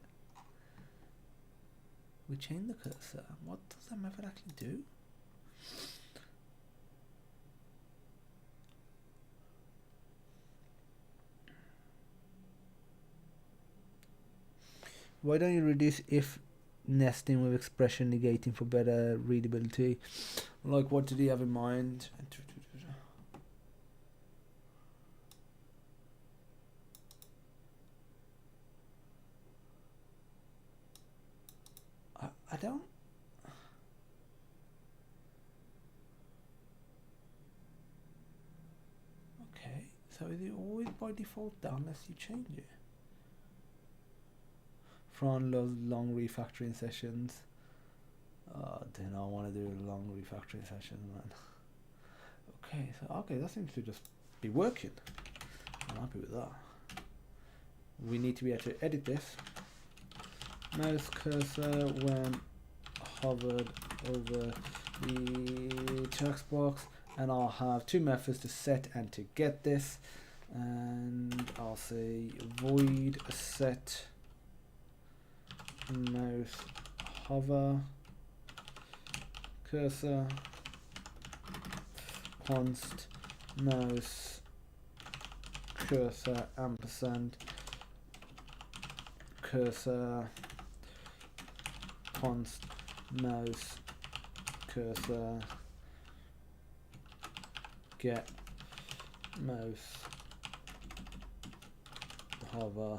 We change the cursor. What does that method actually do? Why don't you reduce if nesting with expression negating for better readability? Like, what did he have in mind? I don't. Okay, so is it always by default down unless you change it? Fran loves long refactoring sessions. Then I want to do long refactoring sessions, man. Okay, that seems to just be working. I'm happy with that. We need to be able to edit this. Mouse cursor when hovered over the text box, and I'll have two methods to set and to get this, and I'll say void set mouse hover cursor const mouse cursor ampersand cursor const mouse cursor get mouse hover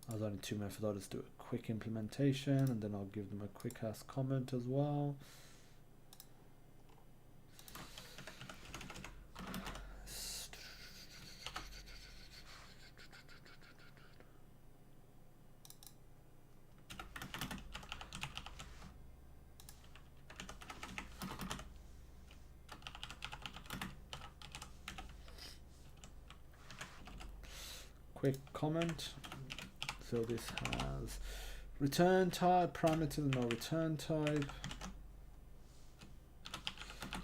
There's only two methods. I'll just do a quick implementation and then I'll give them a quick ass comment as well. Quick comment. So this has return type, parameter, no return type.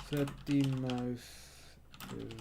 Set the mouse is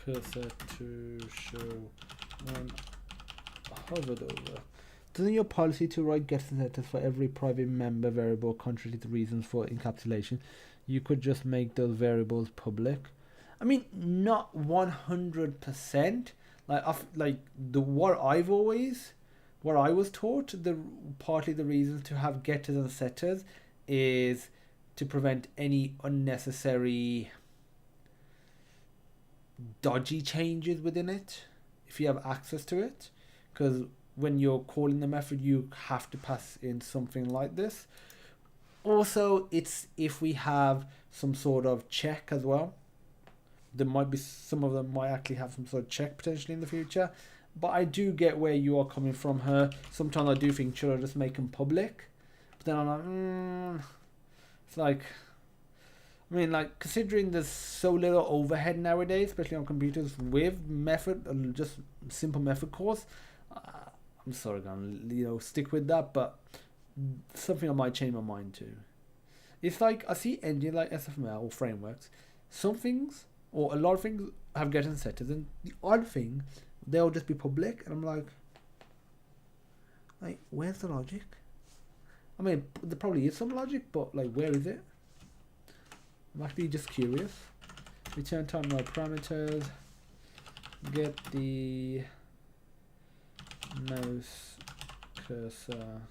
cursor to show when hovered over. Doesn't your policy to write get setters for every private member variable contrary to the reasons for encapsulation? You could just make those variables public. I mean, not 100%. Like what I was taught, partly the reasons to have getters and setters is to prevent any unnecessary dodgy changes within it if you have access to it, because when you're calling the method you have to pass in something like this. Also, it's if we have some sort of check as well, there might be some of them might actually have some sort of check potentially in the future. But I do get where you are coming from her. Sometimes I do think, should I just make them public? But then I'm like, it's like, I mean, like, considering there's so little overhead nowadays, especially on computers with method, just simple method calls, I'm sorry, gonna stick with that. But something I might change my mind to. It's like I see engine like SFML or frameworks. Some things or a lot of things have getters and setters, and the odd thing they'll just be public, and I'm like, where's the logic? I mean, there probably is some logic, but like, where is it? I'm actually just curious. Return type no parameters. Get the mouse cursor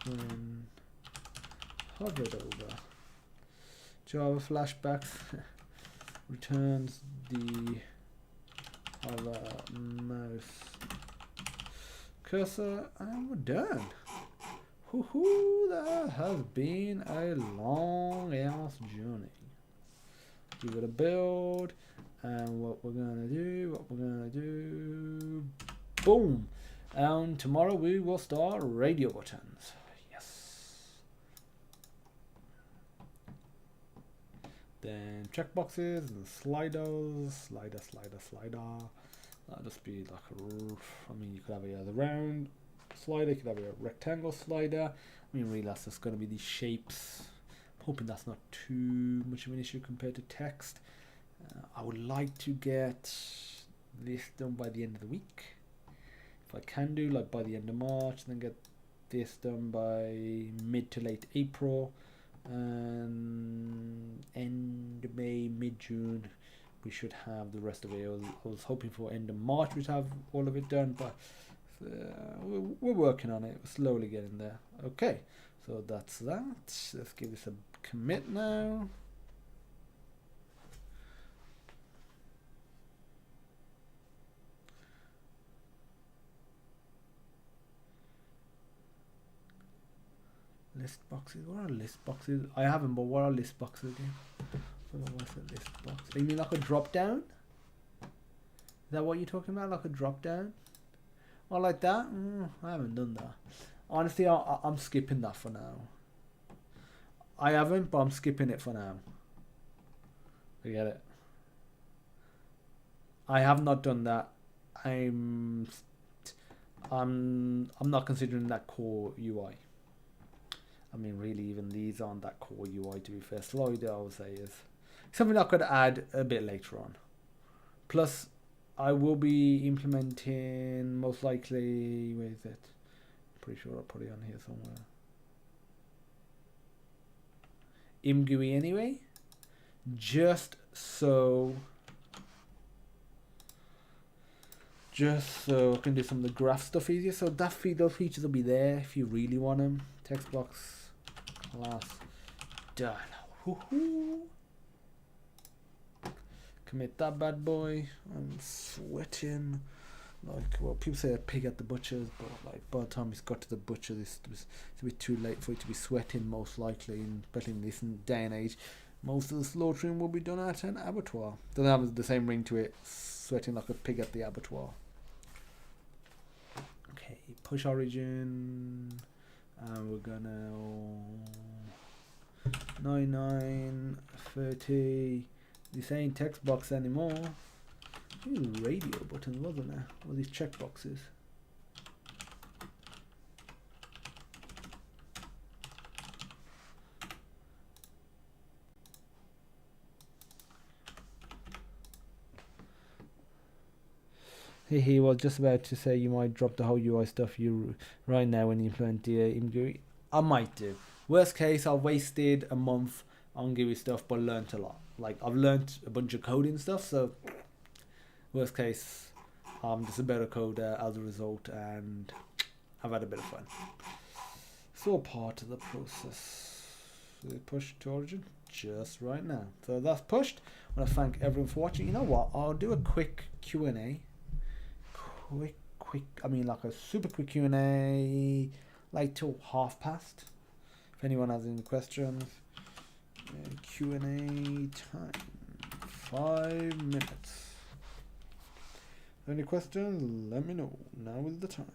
when hovered over. Java flashbacks returns the hover mouse cursor, and we're done. Woohoo! That has been a long ass journey. Give it a build, and what we're gonna do, boom! And tomorrow we will start radio buttons. Yes. Then checkboxes and sliders, slider. That'll just be like a roof. I mean, you could have it as a round slider, you could have a rectangle slider. I mean, really, that's just going to be these shapes. I'm hoping that's not too much of an issue compared to text. I would like to get this done by the end of the week. If I can do, like by the end of March, then get this done by mid to late April. And end of May, mid-June, we should have the rest of it. I was hoping for end of March we'd have all of it done, but we're working on it. We're slowly getting there. Okay, so that's that. Let's give this a commit now. List boxes. What are list boxes? I haven't, but what are list boxes again? What's a list box? You mean like a drop down? Is that what you're talking about? Like a drop down? Or like that? I haven't done that. Honestly, I'm skipping that for now. I haven't, but I'm skipping it for now. Forget it. I have not done that. I'm not considering that core UI. I mean, really, even these aren't that core UI, to be fair. Slider, I would say, is something I could add a bit later on. Plus, I will be implementing, most likely, where is it? Pretty sure I'll put it on here somewhere. GUI anyway. Just so I can do some of the graph stuff easier. So those features will be there if you really want them. Textbox class done. Woohoo! Commit that bad boy. I'm sweating. Like, well, people say a pig at the butcher's, but like by the time it's got to the butcher, it's a bit too late for it to be sweating, most likely, and especially in this day and age. Most of the slaughtering will be done at an abattoir. Doesn't have the same ring to it, sweating like a pig at the abattoir. Okay, push origin, and we're gonna 9930. This ain't text box anymore. These radio buttons, wasn't there? All these checkboxes. He was just about to say you might drop the whole UI stuff right now when you implement the GUI. I might do. Worst case, I've wasted a month on GUI stuff, but learnt a lot. Like, I've learnt a bunch of coding stuff, so worst case, I'm just a better coder as a result, and I've had a bit of fun. It's all part of the process. So push to origin just right now. So that's pushed. I want to thank everyone for watching. You know what? I'll do a quick Q&A. I mean, like a super quick Q&A, like till past. If anyone has any questions, Q&A time, 5 minutes. Any questions? Let me know. Now is the time.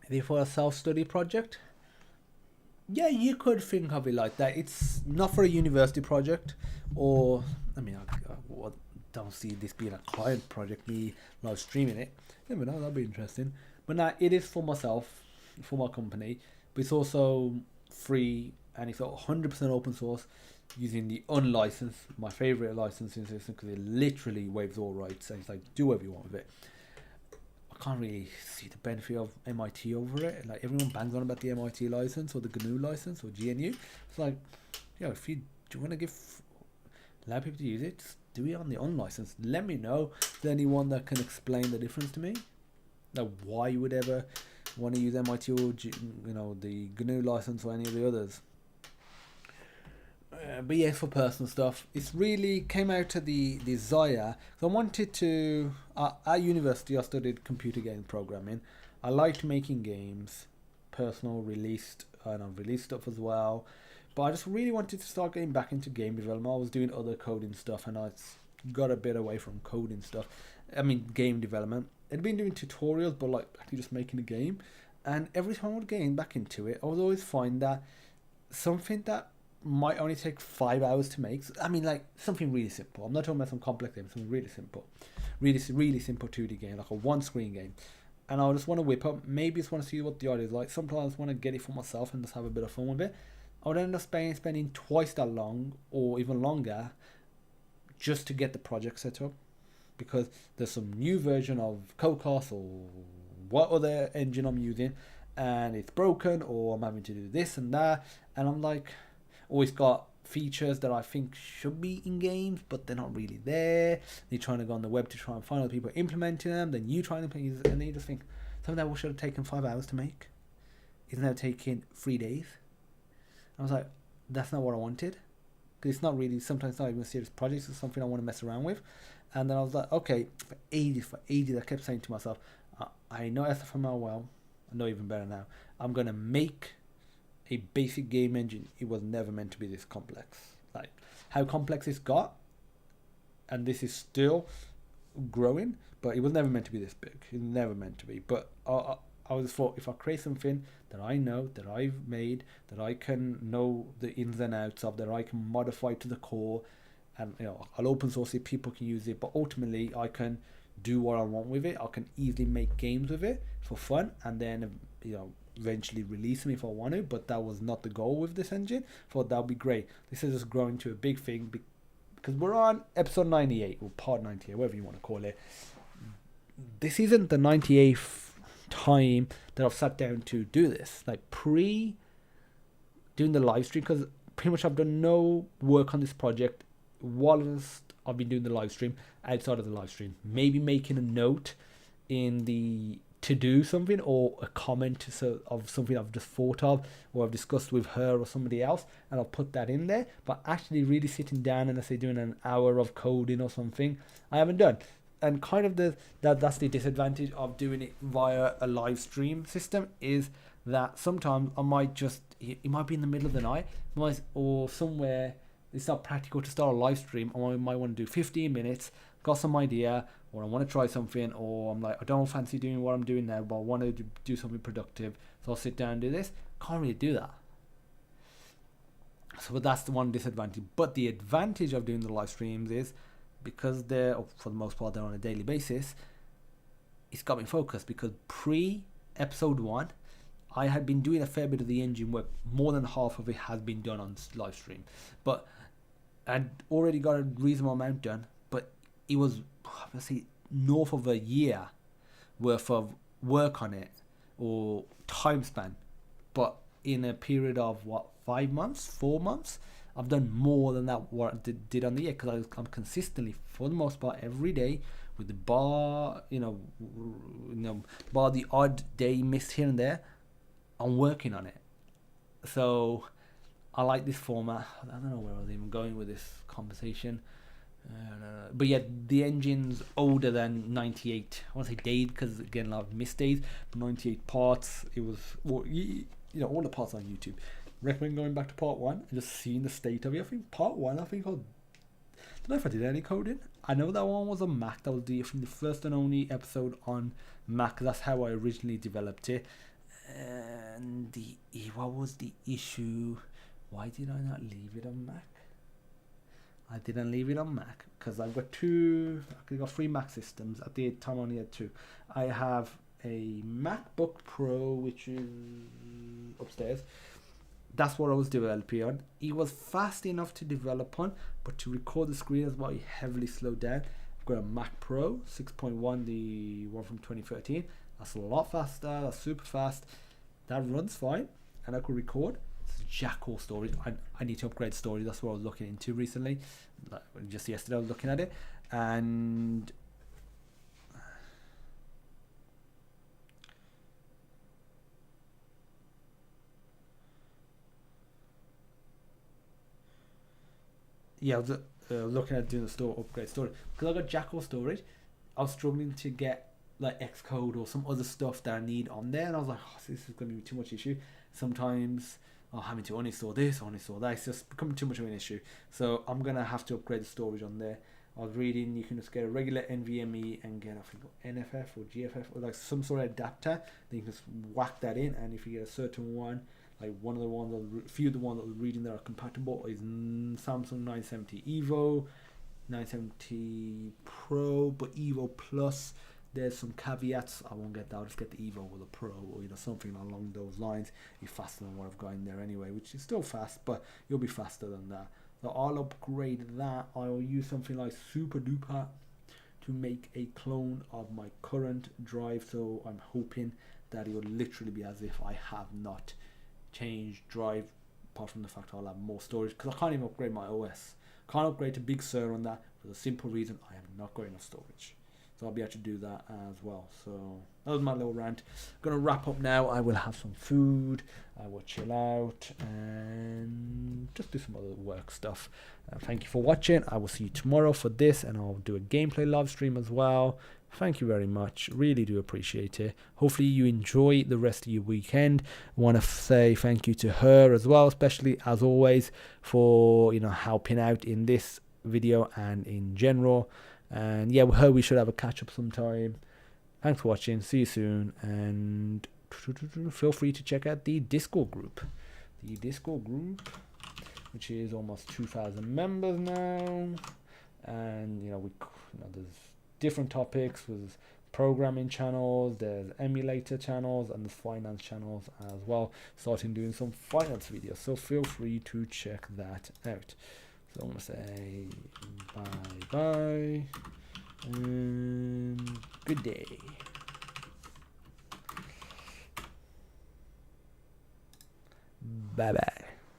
If for a self-study project, yeah, you could think of it like that. It's not for a university project, or I mean, I don't see this being a client project, me live streaming it. Never know, that'd be interesting. But now it is for myself, for my company, but it's also free and it's 100% open source using the unlicensed, my favorite licensing system, because it literally waives all rights and it's like do whatever you want with it. I can't really see the benefit of MIT over it. Like everyone bangs on about the MIT license or the GNU license or GNU. It's like, if you do want to allow people to use it, just do it on the unlicensed. Let me know if there's anyone that can explain the difference to me. Like why you would ever want to use MIT or the GNU license or any of the others. But yeah, for personal stuff, it's really came out of the desire. So I wanted to, at university I studied computer game programming. I liked making games, personal, released, and I've released stuff as well. But I just really wanted to start getting back into game development. I was doing other coding stuff and I got a bit away from coding stuff. I mean, game development. I'd been doing tutorials, but like actually just making a game. And every time I would get back into it, I would always find that something that might only take 5 hours to make. I mean, like something really simple. I'm not talking about some complex game. Something really simple, really simple 2D game, like a one-screen game. And I just want to whip up. Maybe just want to see what the idea is like. Sometimes I just want to get it for myself and just have a bit of fun with it. I would end up spending twice that long or even longer just to get the project set up, because there's some new version of Codecast or what other engine I'm using, and it's broken, or I'm having to do this and that, and I'm like, always got features that I think should be in games, but they're not really there. They're trying to go on the web to try and find other people implementing them. Then you try and implement it, and then you just think something that should have taken 5 hours to make is now taking 3 days. I was like, that's not what I wanted, because it's not really, sometimes it's not even a serious project. It's something I want to mess around with. And then I was like, okay, for ages, I kept saying to myself, I know SFML well. I know even better now. I'm gonna make a basic game engine. It was never meant to be this complex. Like how complex it's got, and this is still growing, but it was never meant to be this big. It was never meant to be. But I was thought, if I create something that I know, that I've made, that I can know the ins and outs of, that I can modify to the core, and I'll open source it, people can use it, but ultimately I can do what I want with it. I can easily make games with it for fun, and then eventually release them if I want to. But that was not the goal with this engine. Thought that would be great. This is just growing to a big thing, because we're on episode 98 or part 98, whatever you want to call it. This isn't the 98th time that I've sat down to do this, like pre doing the live stream, because pretty much I've done no work on this project whilst I've been doing the live stream. Outside of the live stream, maybe making a note in the to do something, or a comment of something I've just thought of, or I've discussed with her or somebody else, and I'll put that in there. But actually really sitting down and, let's say, doing an hour of coding or something, I haven't done. And kind of that's the disadvantage of doing it via a live stream system, is that sometimes I might just, it might be in the middle of the night, or somewhere it's not practical to start a live stream. I might want to do 15 minutes, got some idea, or I want to try something, or I'm like, I don't fancy doing what I'm doing now, but I want to do something productive, so I'll sit down and do this. Can't really do that. So, but that's the one disadvantage. But the advantage of doing the live streams is, because they're, for the most part, they're on a daily basis, it's got me focused, because pre-episode 1, I had been doing a fair bit of the engine work. More than half of it has been done on live stream, but I'd already got a reasonable amount done. But it was, let's say, north of a year worth of work on it, or time span. But in a period of 4 months, I've done more than that what I did on the year, because I'm consistently, for the most part, every day, with the bar the odd day missed here and there, I'm working on it. So I like this format. I don't know where I was even going with this conversation. But yeah, the engine's older than 98. I want to say days, because again, I've missed days. But 98 parts. It was, all the parts on YouTube. Recommend going back to part 1 and just seeing the state of it. I think part 1, I don't know if I did any coding. I know that one was on Mac. That was from the first and only episode on Mac. That's how I originally developed it. And what was the issue? Why did I not leave it on Mac? I didn't leave it on Mac because I've got three Mac systems. At the time I only had two. I have a MacBook Pro, which is upstairs. That's what I was developing on. It was fast enough to develop on, but to record the screen is what it heavily slowed down. I've got a Mac Pro 6.1, the one from 2013. That's a lot faster. That's super fast. That runs fine, and I could record. It's jackal storage. I need to upgrade storage. That's what I was looking into recently. Just yesterday I was looking at it, and yeah, I was looking at doing the upgrade storage because I got jackal storage. I was struggling to get like Xcode or some other stuff that I need on there, and I was like, oh, this is going to be too much issue. Sometimes having to uninstall this, uninstall that, it's just becoming too much of an issue. So I'm gonna have to upgrade the storage on there. I was reading you can just get a regular NVMe and get, I think, NFF or GFF or like some sort of adapter. Then you can just whack that in, and if you get a certain one, like one of the ones, a few of the ones that I was reading that are compatible is Samsung 970 Evo, 970 Pro, but Evo Plus. There's some caveats. I won't get that. I'll just get the Evo or the Pro, or something along those lines. You're faster than what I've got in there anyway, which is still fast, but you'll be faster than that. So I'll upgrade that. I'll use something like Super Duper to make a clone of my current drive. So I'm hoping that it will literally be as if I have not changed drive, apart from the fact I'll have more storage, because I can't even upgrade my OS. Can't upgrade to Big Sur on that for the simple reason I have not got enough storage. So I'll be able to do that as well. So that was my little rant. I'm going to wrap up now. I will have some food. I will chill out and just do some other work stuff. Thank you for watching. I will see you tomorrow for this, and I'll do a gameplay live stream as well. Thank you very much. Really do appreciate it. Hopefully you enjoy the rest of your weekend. I want to say thank you to her as well, especially as always for helping out in this video and in general. And yeah, with her we should have a catch up sometime. Thanks for watching. See you soon, and feel free to check out the Discord group. The Discord group, which is almost 2,000 members now, and there's different topics. There's programming channels, there's emulator channels, and there's finance channels as well. Starting doing some finance videos, so feel free to check that out. So I'm going to say bye-bye and good day. Bye-bye.